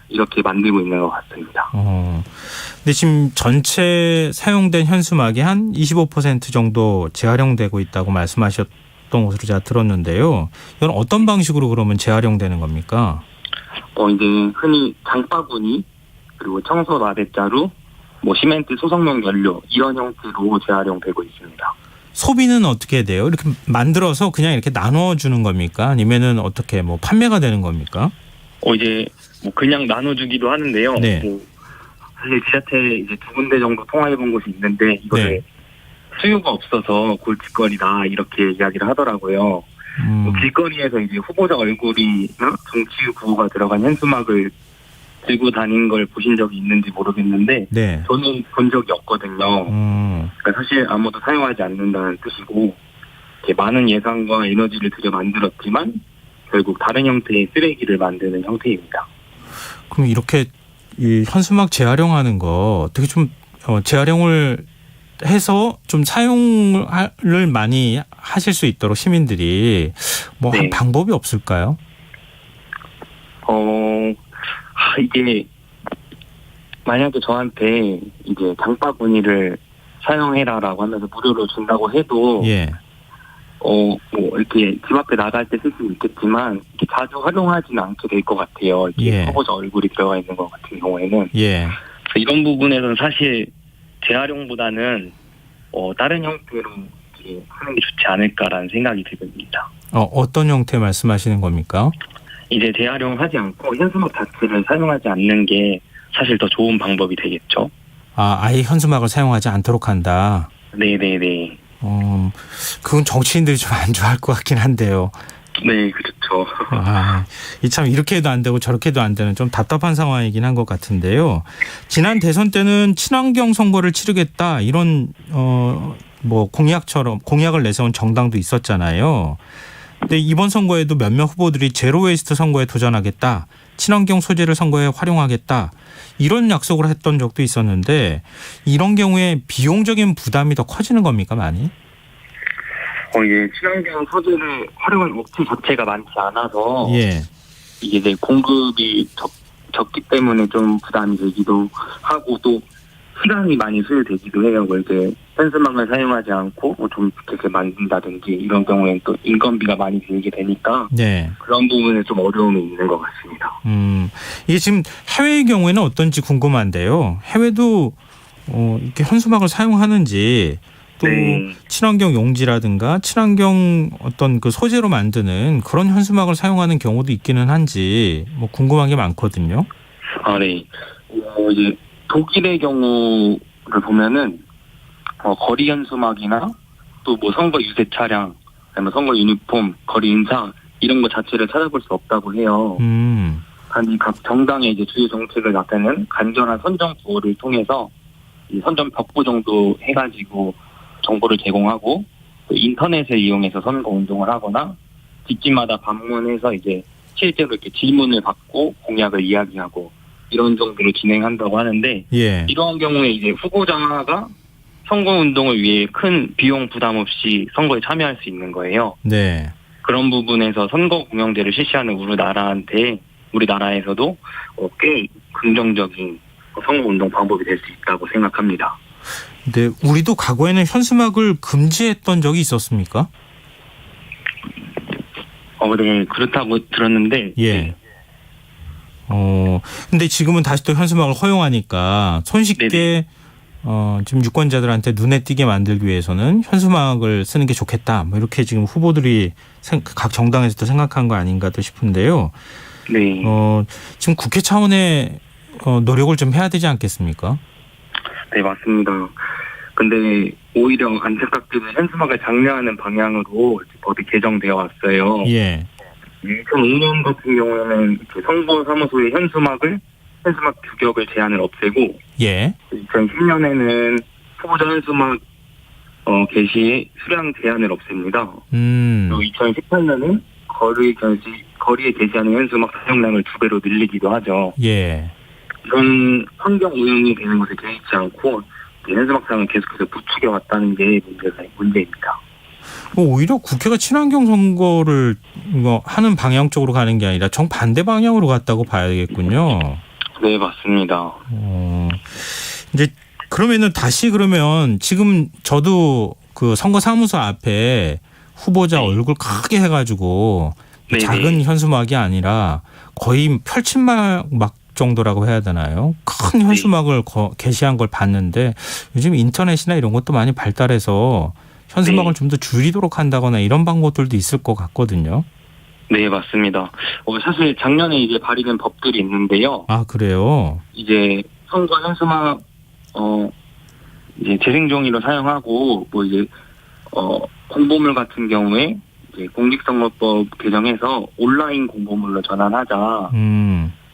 이렇게 만들고 있는 것 같습니다. 근데 지금 전체 사용된 현수막이 한 25% 정도 재활용되고 있다고 말씀하셨던 것으로 제가 들었는데요. 이건 어떤 방식으로 그러면 재활용되는 겁니까? 이제 흔히 장바구니 그리고 청소 라떼자루 뭐 시멘트 소성용 연료 이런 형태로 재활용되고 있습니다. 소비는 어떻게 돼요? 이렇게 만들어서 그냥 이렇게 나눠주는 겁니까? 아니면은 어떻게 뭐 판매가 되는 겁니까? 이제 뭐 그냥 나눠주기도 하는데요. 네. 뭐 사실 지자체 이제 2군데 정도 통화해본 곳이 있는데 이거를 네. 수요가 없어서 골칫거리다 이렇게 이야기를 하더라고요. 뭐 길거리에서 이제 후보자 얼굴이나 정치 구호가 들어간 현수막을 들고 다닌 걸 보신 적이 있는지 모르겠는데 네. 저는 본 적이 없거든요. 그러니까 사실 아무도 사용하지 않는다는 뜻이고 이렇게 많은 예산과 에너지를 들여 만들었지만 결국 다른 형태의 쓰레기를 만드는 형태입니다. 그럼 이렇게 이 현수막 재활용하는 거 어떻게 좀 재활용을 해서 좀 사용을 많이 하실 수 있도록 시민들이 뭐 한 네. 방법이 없을까요? 이게 만약에 저한테 이제 장바구니를 사용해라라고 하면서 무료로 준다고 해도 예. 뭐 이렇게 집 앞에 나갈 때 쓸 수는 있겠지만 이렇게 자주 활용하지는 않게 될 것 같아요. 이렇게 예. 후보자 얼굴이 들어가 있는 것 같은 경우에는. 예. 그래서 이런 부분에서는 사실 재활용보다는 다른 형태로 이렇게 하는 게 좋지 않을까라는 생각이 듭니다. 어떤 형태 말씀하시는 겁니까? 이제 재활용하지 않고 현수막 자체를 사용하지 않는 게 사실 더 좋은 방법이 되겠죠. 아예 현수막을 사용하지 않도록 한다. 네네네. 그건 정치인들이 좀 안 좋아할 것 같긴 한데요. 네, 그렇죠. 이 참 이렇게 해도 안 되고 저렇게 해도 안 되는 좀 답답한 상황이긴 한 것 같은데요. 지난 대선 때는 친환경 선거를 치르겠다 이런 뭐 공약을 내세운 정당도 있었잖아요. 근데 이번 선거에도 몇몇 후보들이 제로 웨이스트 선거에 도전하겠다, 친환경 소재를 선거에 활용하겠다 이런 약속을 했던 적도 있었는데 이런 경우에 비용적인 부담이 더 커지는 겁니까 많이? 이게 친환경 소재를 활용한 업체 자체가 많지 않아서 예. 이게 이제 공급이 적기 때문에 좀 부담이 되기도 하고 또 시간이 많이 소요되기도 해요. 뭐 이제 현수막을 사용하지 않고 좀 이렇게 만든다든지 이런 경우에는 또 인건비가 많이 들게 되니까 네. 그런 부분에 좀 어려움이 있는 것 같습니다. 이게 지금 해외의 경우에는 어떤지 궁금한데요. 해외도 이렇게 현수막을 사용하는지 또 네. 친환경 용지라든가 친환경 어떤 그 소재로 만드는 그런 현수막을 사용하는 경우도 있기는 한지 뭐 궁금한 게 많거든요. 네. 이제 독일의 경우를 보면은 거리 현수막이나 또 뭐 선거 유세 차량, 아니면 선거 유니폼, 거리 인상 이런 거 자체를 찾아볼 수 없다고 해요. 아니 각 정당의 이제 주요 정책을 나타내는 간절한 선정 구호를 통해서 이 선정 벽보 정도 해가지고 정보를 제공하고 또 인터넷을 이용해서 선거 운동을 하거나 집집마다 방문해서 이제 실제로 이렇게 질문을 받고 공약을 이야기하고 이런 정도로 진행한다고 하는데 예. 이러한 경우에 이제 후보자가 선거 운동을 위해 큰 비용 부담 없이 선거에 참여할 수 있는 거예요. 네. 그런 부분에서 선거 공영제를 실시하는 우리나라에서도 꽤 긍정적인 선거 운동 방법이 될 수 있다고 생각합니다. 근데 우리도 과거에는 현수막을 금지했던 적이 있었습니까? 네, 그렇다고 들었는데. 예. 근데 지금은 다시 또 현수막을 허용하니까 손쉽게 지금 유권자들한테 눈에 띄게 만들기 위해서는 현수막을 쓰는 게 좋겠다. 뭐 이렇게 지금 후보들이 각 정당에서도 생각한 거 아닌가 또 싶은데요. 네. 지금 국회 차원의 노력을 좀 해야 되지 않겠습니까? 네, 맞습니다. 근데 오히려 안타깝게도 현수막을 장려하는 방향으로 법이 개정되어 왔어요. 예. 2005년 같은 경우에는 선거사무소의 현수막 규격을 제한을 없애고, 예. 2010년에는 후보자 현수막 게시의 수량 제한을 없앱니다. 그리고 2018년은 거리에 게시하는 현수막 사용량을 2배로 늘리기도 하죠. 예. 이런 환경 오염이 되는 것에 개의치 않고 현수막 사용을 계속해서 부추겨 왔다는 게 문제입니다. 오히려 국회가 친환경 선거를 하는 방향 쪽으로 가는 게 아니라 정반대 방향으로 갔다고 봐야겠군요. 네, 맞습니다. 이제 그러면 지금 저도 그 선거사무소 앞에 후보자 얼굴 크게 해가지고 네네. 작은 현수막이 아니라 거의 펼침막 정도라고 해야 되나요? 큰 현수막을 게시한 걸 봤는데 요즘 인터넷이나 이런 것도 많이 발달해서 현수막을 좀 더 줄이도록 한다거나 이런 방법들도 있을 것 같거든요. 네, 맞습니다. 사실 작년에 이제 발의된 법들이 있는데요. 아, 그래요? 이제 선거 현수막 이제 재생종이로 사용하고 뭐 이제 공보물 같은 경우에 이제 공직선거법 개정해서 온라인 공보물로 전환하자.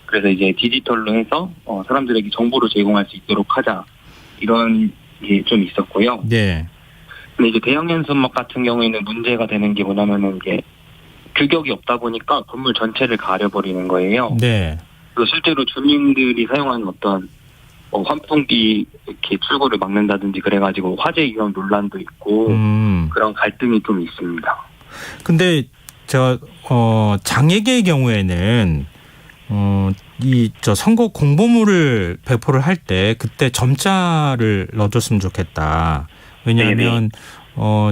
그래서 이제 디지털로 해서 사람들에게 정보를 제공할 수 있도록 하자. 이런 게 좀 있었고요. 네. 근데 이제 대형 현수막 같은 경우에는 문제가 되는 게 뭐냐면은 이게 규격이 없다 보니까 건물 전체를 가려버리는 거예요. 네. 그리고 실제로 주민들이 사용하는 어떤 환풍기 이렇게 출구를 막는다든지 그래가지고 화재 위험 논란도 있고 그런 갈등이 좀 있습니다. 근데 장애계의 경우에는 선거 공보물을 배포를 할 때 그때 점자를 넣어줬으면 좋겠다. 왜냐하면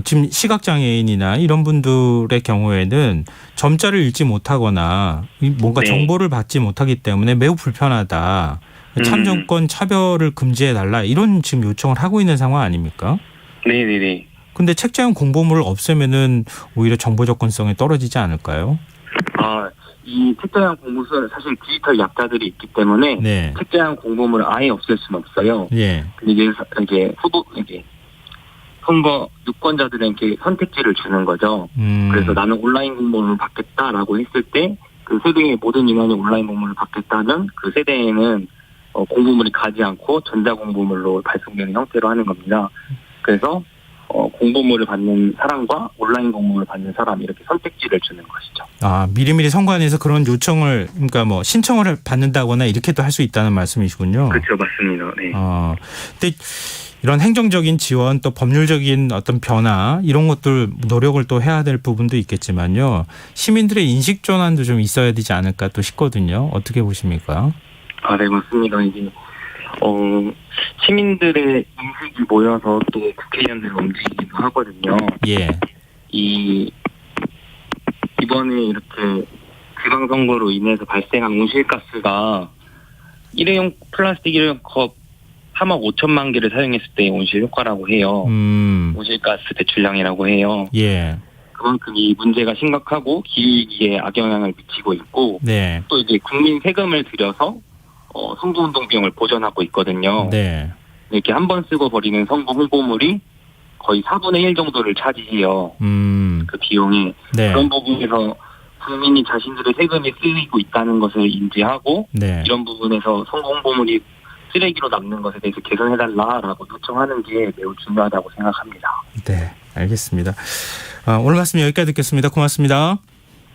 지금 시각장애인이나 이런 분들의 경우에는 점자를 읽지 못하거나 뭔가 네. 정보를 받지 못하기 때문에 매우 불편하다. 참정권 차별을 금지해달라. 이런 지금 요청을 하고 있는 상황 아닙니까? 네네네. 근데 책자용 공보물을 없애면은 오히려 정보 접근성이 떨어지지 않을까요? 이 책자형 공부서는 사실 디지털 약자들이 있기 때문에 네. 책자형 공부물을 아예 없앨 수는 없어요. 예. 근데 이게 선거 유권자들에게 선택지를 주는 거죠. 그래서 나는 온라인 공부물을 받겠다라고 했을 때 그 세대의 모든 인원이 온라인 공부물을 받겠다면 그 세대에는 공부물이 가지 않고 전자공부물로 발송되는 형태로 하는 겁니다. 그래서 공부물을 받는 사람과 온라인 공부물을 받는 사람 이렇게 선택지를 주는 것이죠. 미리미리 선관위에서 그런 요청을 그러니까 뭐 신청을 받는다거나 이렇게도 할 수 있다는 말씀이시군요. 그렇죠, 맞습니다. 네. 근데 이런 행정적인 지원 또 법률적인 어떤 변화 이런 것들 노력을 또 해야 될 부분도 있겠지만요. 시민들의 인식 전환도 좀 있어야 되지 않을까 또 싶거든요. 어떻게 보십니까? 네, 맞습니다. 이게 시민들의 인식이 모여서 또 국회의원들이 움직이기도 하거든요. 예. 이번에 이렇게 지방선거로 인해서 발생한 온실가스가 일회용 플라스틱 일회용 컵 3억 5천만 개를 사용했을 때 온실 효과라고 해요. 온실가스 배출량이라고 해요. 예. 그만큼 이 문제가 심각하고 기후위기에 악영향을 미치고 있고 네. 또 이제 국민 세금을 들여서 선거운동 비용을 보전하고 있거든요. 네. 이렇게 한 번 쓰고 버리는 선거 홍보물이 거의 4분의 1 정도를 차지해요. 그 비용이. 네. 그런 부분에서 국민이 자신들의 세금이 쓰이고 있다는 것을 인지하고 네. 이런 부분에서 선거 홍보물이 쓰레기로 남는 것에 대해서 개선해달라라고 요청하는 게 매우 중요하다고 생각합니다. 네, 알겠습니다. 오늘 말씀 여기까지 듣겠습니다. 고맙습니다.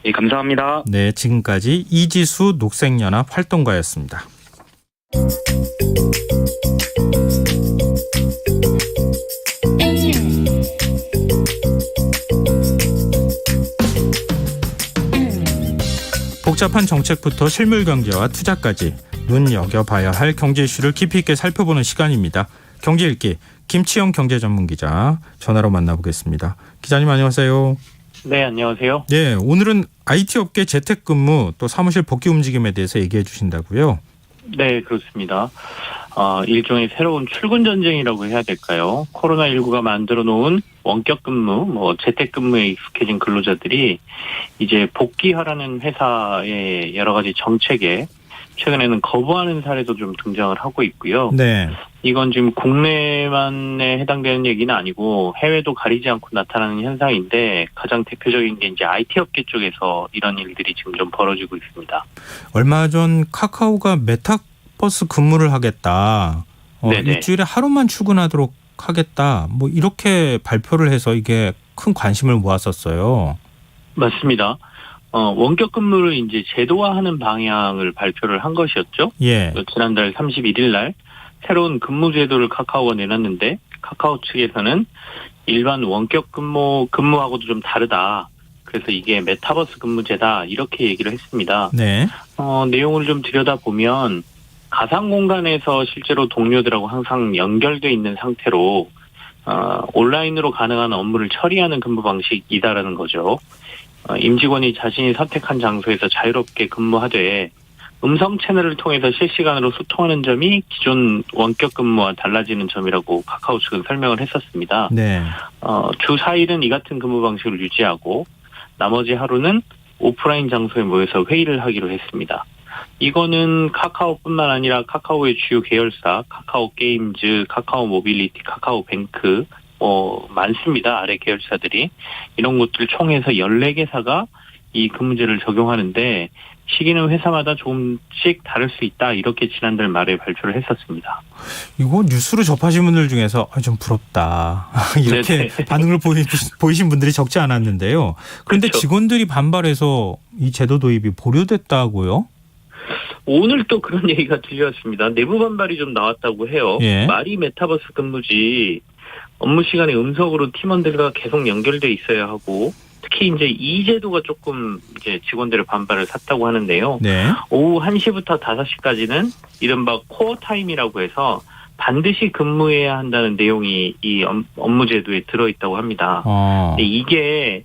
네, 감사합니다. 네, 지금까지 이지수 녹색연합 활동가였습니다. 복잡한 정책부터 실물 경제와 투자까지 눈여겨봐야 할 경제 이슈를 깊이 있게 살펴보는 시간입니다. 경제 읽기 김치영 경제 전문 기자 전화로 만나보겠습니다. 기자님 안녕하세요. 네, 안녕하세요. 네, 오늘은 IT 업계 재택근무 또 사무실 복귀 움직임에 대해서 얘기해 주신다고요? 네, 그렇습니다. 일종의 새로운 출근 전쟁이라고 해야 될까요? 코로나19가 만들어 놓은 원격 근무, 재택근무에 익숙해진 근로자들이 이제 복귀하라는 회사의 여러 가지 정책에 최근에는 거부하는 사례도 좀 등장을 하고 있고요. 네. 이건 지금 국내만에 해당되는 얘기는 아니고 해외도 가리지 않고 나타나는 현상인데 가장 대표적인 게 이제 IT 업계 쪽에서 이런 일들이 지금 좀 벌어지고 있습니다. 얼마 전 카카오가 메타버스 근무를 하겠다. 일주일에 하루만 출근하도록 하겠다. 뭐 이렇게 발표를 해서 이게 큰 관심을 모았었어요. 맞습니다. 원격 근무를 이제 제도화하는 방향을 발표를 한 것이었죠. 예. 지난달 31일 날 새로운 근무 제도를 카카오가 내놨는데 카카오 측에서는 일반 원격 근무하고도 좀 다르다. 그래서 이게 메타버스 근무제다. 이렇게 얘기를 했습니다. 네. 내용을 좀 들여다보면 가상 공간에서 실제로 동료들하고 항상 연결돼 있는 상태로 온라인으로 가능한 업무를 처리하는 근무 방식이다라는 거죠. 임직원이 자신이 선택한 장소에서 자유롭게 근무하되 음성 채널을 통해서 실시간으로 소통하는 점이 기존 원격 근무와 달라지는 점이라고 카카오 측은 설명을 했었습니다. 네. 주 4일은 이 같은 근무 방식을 유지하고 나머지 하루는 오프라인 장소에 모여서 회의를 하기로 했습니다. 이거는 카카오뿐만 아니라 카카오의 주요 계열사, 카카오 게임즈, 카카오 모빌리티, 카카오 뱅크 많습니다. 아래 계열사들이. 이런 것들 총해서 14개사가 이 근무제를 적용하는데 시기는 회사마다 조금씩 다를 수 있다. 이렇게 지난달 말에 발표를 했었습니다. 이거 뉴스로 접하신 분들 중에서 좀 부럽다. 이렇게 네네. 반응을 보이신 분들이 적지 않았는데요. 그런데 그렇죠. 직원들이 반발해서 이 제도 도입이 보류됐다고요? 오늘 또 그런 얘기가 들려왔습니다. 내부 반발이 좀 나왔다고 해요. 예. 말이 메타버스 근무지 업무 시간에 음성으로 팀원들과 계속 연결돼 있어야 하고 특히 이제 이 제도가 조금 이제 직원들의 반발을 샀다고 하는데요. 네. 오후 1시부터 5시까지는 이른바 코어 타임이라고 해서 반드시 근무해야 한다는 내용이 이 업무제도에 들어있다고 합니다. 근데 이게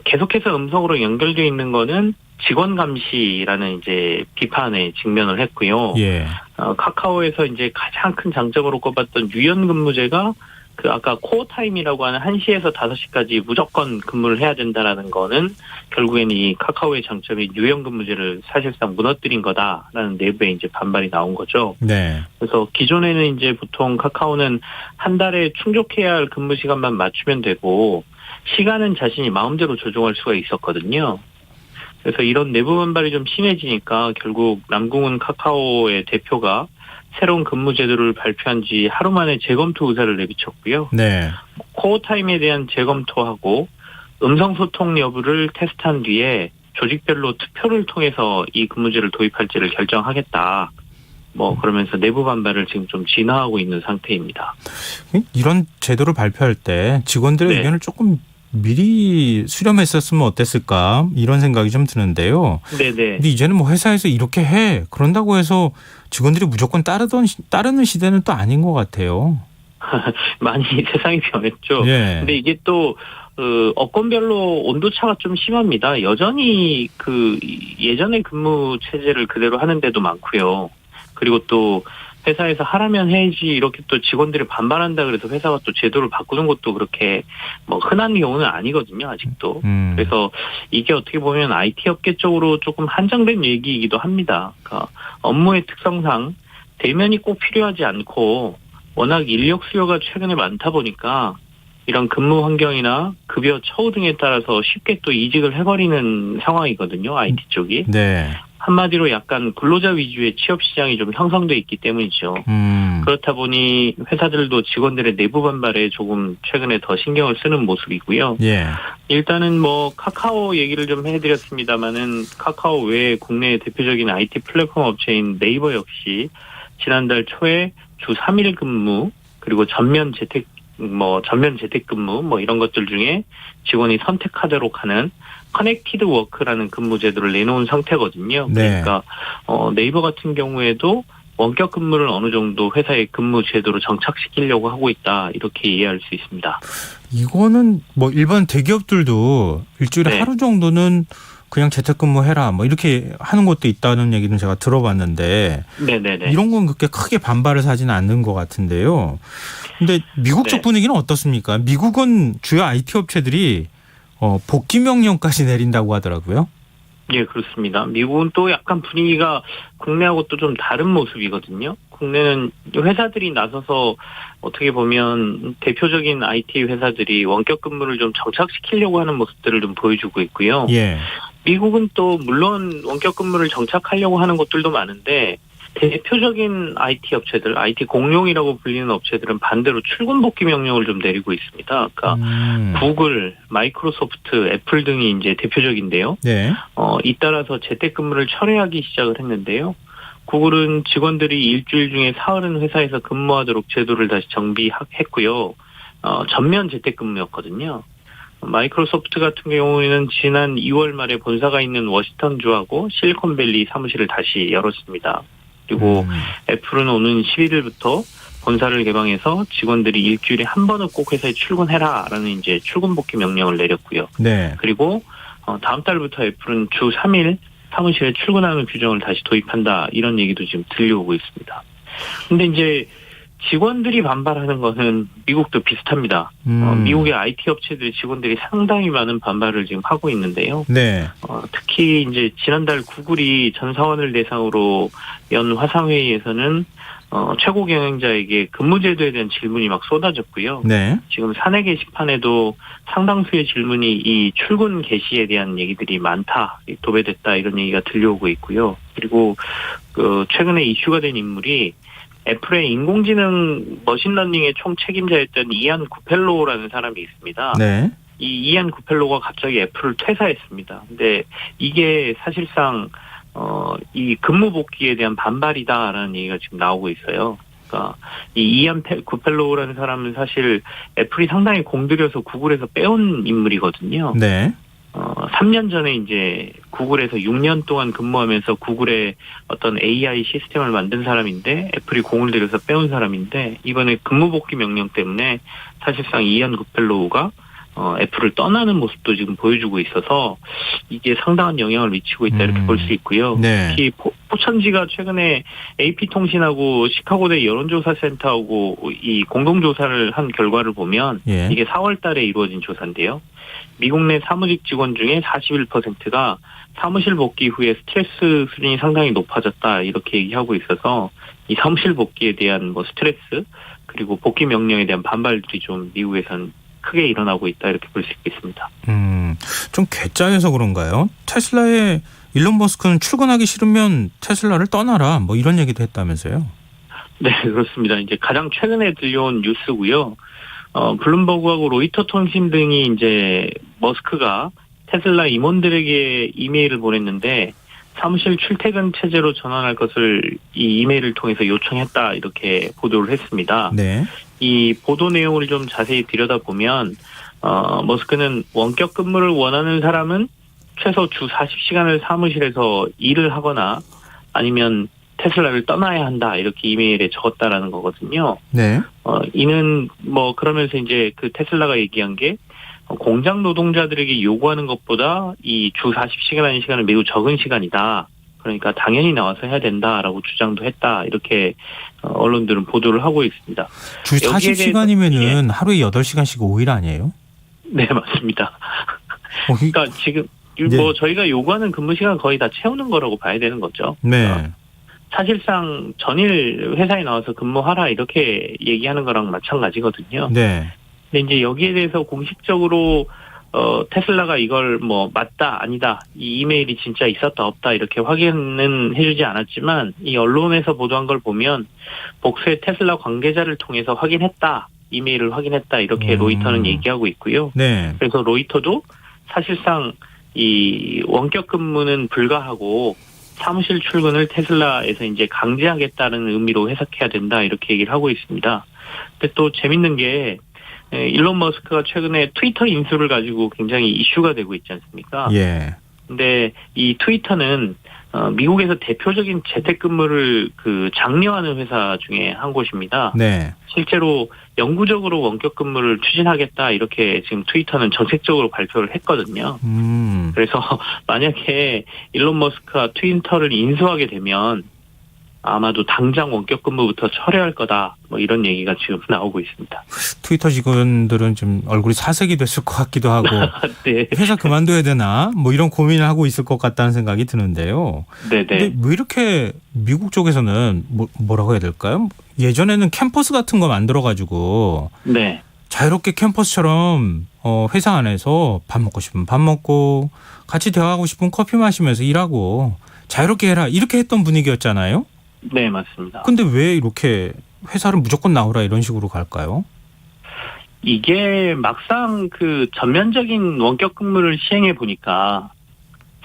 계속해서 음성으로 연결되어 있는 거는 직원 감시라는 이제 비판에 직면을 했고요. 예. 카카오에서 이제 가장 큰 장점으로 꼽았던 유연 근무제가 그 아까 코어 타임이라고 하는 1시에서 5시까지 무조건 근무를 해야 된다라는 거는 결국에는 이 카카오의 장점인 유연 근무제를 사실상 무너뜨린 거다라는 내부에 이제 반발이 나온 거죠. 네. 그래서 기존에는 이제 보통 카카오는 한 달에 충족해야 할 근무 시간만 맞추면 되고 시간은 자신이 마음대로 조정할 수가 있었거든요. 그래서 이런 내부 반발이 좀 심해지니까 결국 남궁은 카카오의 대표가 새로운 근무 제도를 발표한 지 하루 만에 재검토 의사를 내비쳤고요. 네. 코어 타임에 대한 재검토하고 음성 소통 여부를 테스트한 뒤에 조직별로 투표를 통해서 이 근무제를 도입할지를 결정하겠다. 그러면서 내부 반발을 지금 좀 진화하고 있는 상태입니다. 이런 제도를 발표할 때 직원들의 네. 의견을 조금 미리 수렴했었으면 어땠을까 이런 생각이 좀 드는데요. 네네. 근데 이제는 뭐 회사에서 이렇게 해 그런다고 해서 직원들이 무조건 따르는 시대는 또 아닌 것 같아요. 많이 세상이 변했죠. 예. 근데 이게 또 업권별로 온도차가 좀 심합니다. 여전히 예전의 근무 체제를 그대로 하는 데도 많고요. 그리고 또 회사에서 하라면 해야지 이렇게 또 직원들이 반발한다 그래서 회사가 또 제도를 바꾸는 것도 그렇게 흔한 경우는 아니거든요, 아직도. 그래서 이게 어떻게 보면 IT 업계 쪽으로 조금 한정된 얘기이기도 합니다. 그러니까 업무의 특성상 대면이 꼭 필요하지 않고 워낙 인력 수요가 최근에 많다 보니까 이런 근무 환경이나 급여 처우 등에 따라서 쉽게 또 이직을 해버리는 상황이거든요, IT 쪽이. 네. 한마디로 약간 근로자 위주의 취업 시장이 좀 형성돼 있기 때문이죠. 그렇다 보니 회사들도 직원들의 내부 반발에 조금 최근에 더 신경을 쓰는 모습이고요. 예. 일단은 카카오 얘기를 좀 해드렸습니다만은 카카오 외에 국내 대표적인 IT 플랫폼 업체인 네이버 역시 지난달 초에 주 3일 근무 그리고 전면 재택근무 이런 것들 중에 직원이 선택하도록 하는 커넥티드 워크라는 근무 제도를 내놓은 상태거든요. 네. 그러니까 네이버 같은 경우에도 원격 근무를 어느 정도 회사의 근무 제도로 정착시키려고 하고 있다. 이렇게 이해할 수 있습니다. 이거는 일반 대기업들도 일주일에 네. 하루 정도는 그냥 재택근무해라 이렇게 하는 것도 있다는 얘기는 제가 들어봤는데 네네네. 이런 건 그렇게 크게 반발을 하지는 않는 것 같은데요. 근데 미국 쪽 네. 분위기는 어떻습니까? 미국은 주요 IT 업체들이 복귀 명령까지 내린다고 하더라고요. 예, 그렇습니다. 미국은 또 약간 분위기가 국내하고 또 좀 다른 모습이거든요. 국내는 회사들이 나서서 어떻게 보면 대표적인 IT 회사들이 원격 근무를 좀 정착시키려고 하는 모습들을 좀 보여주고 있고요. 예. 미국은 또 물론 원격 근무를 정착하려고 하는 곳들도 많은데 대표적인 IT 업체들, IT 공룡이라고 불리는 업체들은 반대로 출근 복귀 명령을 좀 내리고 있습니다. 그러니까 구글, 마이크로소프트, 애플 등이 이제 대표적인데요. 네. 잇따라서 재택근무를 철회하기 시작을 했는데요. 구글은 직원들이 일주일 중에 사흘은 회사에서 근무하도록 제도를 다시 정비했고요. 전면 재택근무였거든요. 마이크로소프트 같은 경우에는 지난 2월 말에 본사가 있는 워싱턴주하고 실리콘밸리 사무실을 다시 열었습니다. 그리고 애플은 오는 11일부터 본사를 개방해서 직원들이 일주일에 한 번은 꼭 회사에 출근해라라는 이제 출근 복귀 명령을 내렸고요. 네. 그리고 다음 달부터 애플은 주 3일 사무실에 출근하는 규정을 다시 도입한다 이런 얘기도 지금 들려오고 있습니다. 근데 이제 직원들이 반발하는 거는 미국도 비슷합니다. 미국의 IT 업체들 직원들이 상당히 많은 반발을 지금 하고 있는데요. 네. 특히 이제 지난달 구글이 전 사원을 대상으로 연 화상회의에서는 최고 경영자에게 근무제도에 대한 질문이 막 쏟아졌고요. 네. 지금 사내 게시판에도 상당수의 질문이 이 출근 개시에 대한 얘기들이 많다, 도배됐다 이런 얘기가 들려오고 있고요. 그리고 최근에 이슈가 된 인물이 애플의 인공지능 머신러닝의 총 책임자였던 이안 구펠로라는 사람이 있습니다. 네. 이 이안 구펠로가 갑자기 애플을 퇴사했습니다. 근데 이게 사실상 이 근무 복귀에 대한 반발이다라는 얘기가 지금 나오고 있어요. 그러니까 이 이안 구펠로라는 사람은 사실 애플이 상당히 공들여서 구글에서 빼온 인물이거든요. 네. 3년 전에 이제 구글에서 6년 동안 근무하면서 구글의 어떤 AI 시스템을 만든 사람인데 애플이 공을 들여서 빼온 사람인데 이번에 근무 복귀 명령 때문에 사실상 이안 굿펠로우가 애플을 떠나는 모습도 지금 보여주고 있어서 이게 상당한 영향을 미치고 있다 이렇게 볼 수 있고요. 네. 특히 포천지가 최근에 AP통신하고 시카고대 여론조사센터하고 이 공동조사를 한 결과를 보면 예. 이게 4월 달에 이루어진 조사인데요. 미국 내 사무직 직원 중에 41%가 사무실 복귀 후에 스트레스 수준이 상당히 높아졌다 이렇게 얘기하고 있어서 이 사무실 복귀에 대한 뭐 스트레스 그리고 복귀 명령에 대한 반발들이 좀 미국에선 크게 일어나고 있다 이렇게 볼 수 있겠습니다. 좀 괴짜여서 그런가요? 테슬라에 일론 머스크는 출근하기 싫으면 테슬라를 떠나라 뭐 이런 얘기도 했다면서요? 네, 그렇습니다. 이제 가장 최근에 들려온 뉴스고요. 블룸버그하고 로이터 통신 등이 이제 머스크가 테슬라 임원들에게 이메일을 보냈는데 사무실 출퇴근 체제로 전환할 것을 이 이메일을 통해서 요청했다 이렇게 보도를 했습니다. 네. 이 보도 내용을 좀 자세히 들여다보면 머스크는 원격 근무를 원하는 사람은 최소 주 40시간을 사무실에서 일을 하거나 아니면 테슬라를 떠나야 한다 이렇게 이메일에 적었다라는 거거든요. 네. 이는 뭐 그러면서 이제 그 테슬라가 얘기한 게 공장 노동자들에게 요구하는 것보다 이 주 40시간이라는 시간은 매우 적은 시간이다. 그러니까 당연히 나와서 해야 된다라고 주장도 했다. 이렇게 언론들은 보도를 하고 있습니다. 주 40시간이면은 하루에 8시간씩 5일 아니에요? 네, 맞습니다. 그러니까 지금 뭐 저희가 요구하는 근무 시간 거의 다 채우는 거라고 봐야 되는 거죠. 네. 사실상 전일 회사에 나와서 근무하라 이렇게 얘기하는 거랑 마찬가지거든요. 네. 근데 이제 여기에 대해서 공식적으로 테슬라가 이걸 뭐 맞다 아니다 이 이메일이 진짜 있었다 없다 이렇게 확인은 해주지 않았지만 이 언론에서 보도한 걸 보면 복수의 테슬라 관계자를 통해서 확인했다 이메일을 확인했다 이렇게 로이터는 얘기하고 있고요. 네. 그래서 로이터도 사실상 이 원격 근무는 불가하고 사무실 출근을 테슬라에서 이제 강제하겠다는 의미로 해석해야 된다 이렇게 얘기를 하고 있습니다. 근데 또 재밌는 게 일론 머스크가 최근에 트위터 인수를 가지고 굉장히 이슈가 되고 있지 않습니까? 예. 근데 이 트위터는 미국에서 대표적인 재택근무를 장려하는 회사 중에 한 곳입니다. 네. 실제로 영구적으로 원격 근무를 추진하겠다 이렇게 지금 트위터는 정책적으로 발표를 했거든요. 그래서 만약에 일론 머스크가 트위터를 인수하게 되면 아마도 당장 원격 근무부터 철회할 거다. 뭐 이런 얘기가 지금 나오고 있습니다. 트위터 직원들은 좀 얼굴이 사색이 됐을 것 같기도 하고 네. 회사 그만둬야 되나 뭐 이런 고민을 하고 있을 것 같다는 생각이 드는데요. 네네. 근데 왜 이렇게 미국 쪽에서는 뭐라고 해야 될까요? 예전에는 캠퍼스 같은 거 만들어가지고 네. 자유롭게 캠퍼스처럼 회사 안에서 밥 먹고 싶으면 밥 먹고 같이 대화하고 싶으면 커피 마시면서 일하고 자유롭게 해라 이렇게 했던 분위기였잖아요. 네, 맞습니다. 근데 왜 이렇게 회사를 무조건 나오라 이런 식으로 갈까요? 이게 막상 전면적인 원격 근무를 시행해 보니까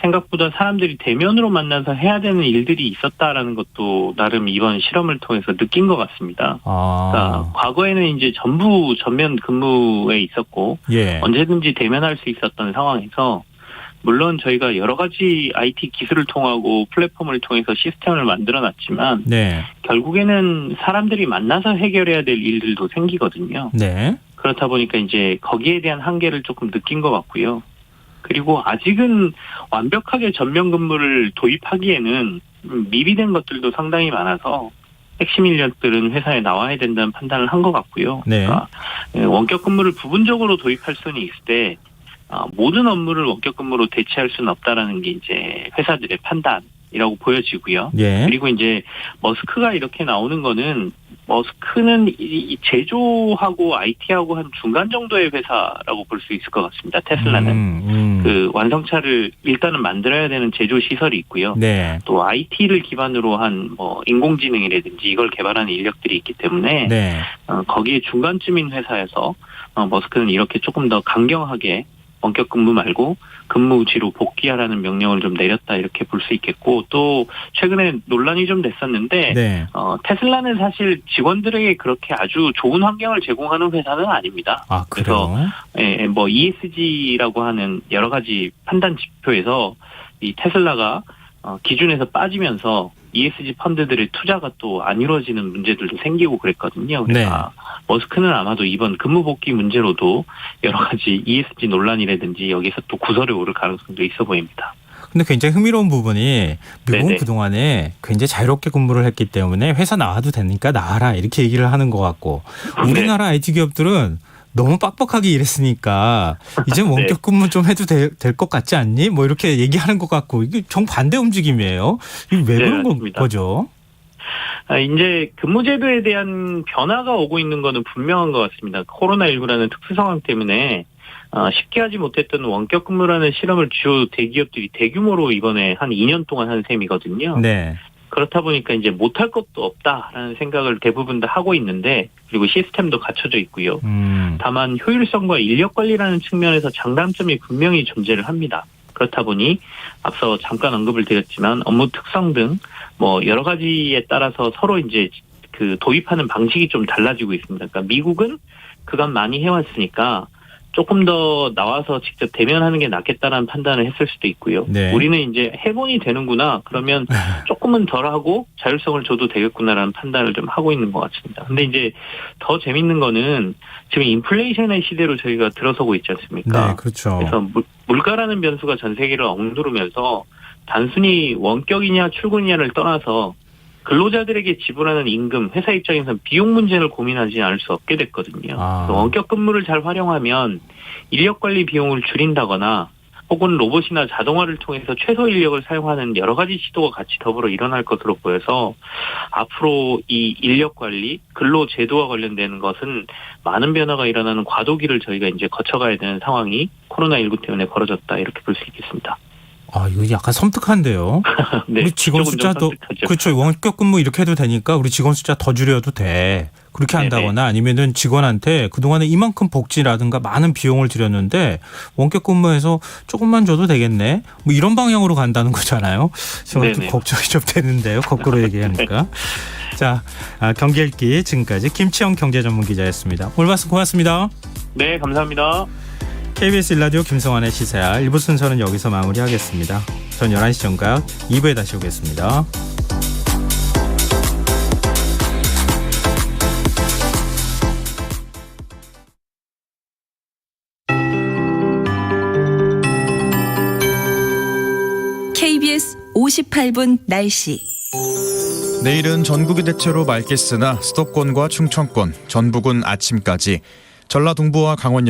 생각보다 사람들이 대면으로 만나서 해야 되는 일들이 있었다라는 것도 나름 이번 실험을 통해서 느낀 것 같습니다. 그러니까 과거에는 이제 전부 전면 근무에 있었고 예. 언제든지 대면할 수 있었던 상황에서 물론 저희가 여러 가지 IT 기술을 통하고 플랫폼을 통해서 시스템을 만들어놨지만 네. 결국에는 사람들이 만나서 해결해야 될 일들도 생기거든요. 네. 그렇다 보니까 이제 거기에 대한 한계를 조금 느낀 것 같고요. 그리고 아직은 완벽하게 전면 근무를 도입하기에는 미비된 것들도 상당히 많아서 핵심 인력들은 회사에 나와야 된다는 판단을 한 것 같고요. 네. 그러니까 원격 근무를 부분적으로 도입할 수는 있을 때 모든 업무를 원격 근무로 대체할 수는 없다라는 게 이제 회사들의 판단이라고 보여지고요. 예. 그리고 이제 머스크가 이렇게 나오는 거는 머스크는 이 제조하고 IT하고 한 중간 정도의 회사라고 볼 수 있을 것 같습니다. 테슬라는 완성차를 일단은 만들어야 되는 제조 시설이 있고요. 네. 또 IT를 기반으로 한 인공지능이라든지 이걸 개발하는 인력들이 있기 때문에 네. 거기에 중간쯤인 회사에서 머스크는 이렇게 조금 더 강경하게 원격 근무 말고 근무지로 복귀하라는 명령을 좀 내렸다 이렇게 볼 수 있겠고 또 최근에 논란이 좀 됐었는데 네. 테슬라는 사실 직원들에게 그렇게 아주 좋은 환경을 제공하는 회사는 아닙니다. 아, 그래요? 그래서 뭐 ESG라고 하는 여러 가지 판단 지표에서 이 테슬라가 기준에서 빠지면서 ESG 펀드들의 투자가 또 안 이루어지는 문제들도 생기고 그랬거든요. 그러니까 머스크는 아마도 이번 근무 복귀 문제로도 여러 가지 ESG 논란이라든지 여기서 또 구설에 오를 가능성도 있어 보입니다. 근데 굉장히 흥미로운 부분이 미국은 네네. 그동안에 굉장히 자유롭게 근무를 했기 때문에 회사 나와도 되니까 나와라 이렇게 얘기를 하는 것 같고 우리나라 IT 기업들은 너무 빡빡하게 일했으니까 이제 원격 근무 좀 해도 될 것 같지 않니? 뭐 이렇게 얘기하는 것 같고 이게 정반대 움직임이에요. 이게 왜 그런 맞습니다. 거죠? 이제 근무제도에 대한 변화가 오고 있는 거는 분명한 것 같습니다. 코로나19라는 특수 상황 때문에 쉽게 하지 못했던 원격 근무라는 실험을 주요 대기업들이 대규모로 이번에 한 2년 동안 한 셈이거든요. 네. 그렇다 보니까 이제 못할 것도 없다라는 생각을 대부분 다 하고 있는데 그리고 시스템도 갖춰져 있고요. 다만 효율성과 인력 관리라는 측면에서 장단점이 분명히 존재를 합니다. 그렇다 보니 앞서 잠깐 언급을 드렸지만 업무 특성 등 뭐 여러 가지에 따라서 서로 이제 그 도입하는 방식이 좀 달라지고 있습니다. 그러니까 미국은 그간 많이 해왔으니까 조금 더 나와서 직접 대면하는 게 낫겠다라는 판단을 했을 수도 있고요. 네. 우리는 이제 해본이 되는구나. 그러면 조금은 덜 하고 자율성을 줘도 되겠구나라는 판단을 좀 하고 있는 것 같습니다. 근데 이제 더 재밌는 거는 지금 인플레이션의 시대로 저희가 들어서고 있지 않습니까? 네, 그렇죠. 그래서 물가라는 변수가 전 세계를 억누르면서 단순히 원격이냐 출근이냐를 떠나서 근로자들에게 지불하는 임금, 회사 입장에서는 비용 문제를 고민하지 않을 수 없게 됐거든요. 그래서 원격 근무를 잘 활용하면 인력 관리 비용을 줄인다거나 혹은 로봇이나 자동화를 통해서 최소 인력을 사용하는 여러 가지 시도가 같이 더불어 일어날 것으로 보여서 앞으로 이 인력 관리, 근로 제도와 관련되는 것은 많은 변화가 일어나는 과도기를 저희가 이제 거쳐가야 되는 상황이 코로나19 때문에 벌어졌다 이렇게 볼 수 있겠습니다. 아, 이거 약간 섬뜩한데요. 네, 우리 직원 숫자도 그렇죠. 원격 근무 이렇게 해도 되니까 우리 직원 숫자 더 줄여도 돼. 그렇게 한다거나 아니면은 직원한테 그동안에 이만큼 복지라든가 많은 비용을 들였는데 원격 근무해서 조금만 줘도 되겠네. 뭐 이런 방향으로 간다는 거잖아요. 저는 좀 걱정이 좀 되는데요. 거꾸로 얘기하니까. 자, 경기 읽기 지금까지 김치영 경제전문기자였습니다. 오늘 말씀 고맙습니다. 네, 감사합니다. KBS 1라디오 김성환의 시사야 1부 순서는 여기서 마무리하겠습니다. 전 11시 정각 2부에 다시 오겠습니다. KBS 58분 날씨. 내일은 전국이 대체로 맑겠으나 수도권과 충청권, 전북은 아침까지, 전라 동부와 강원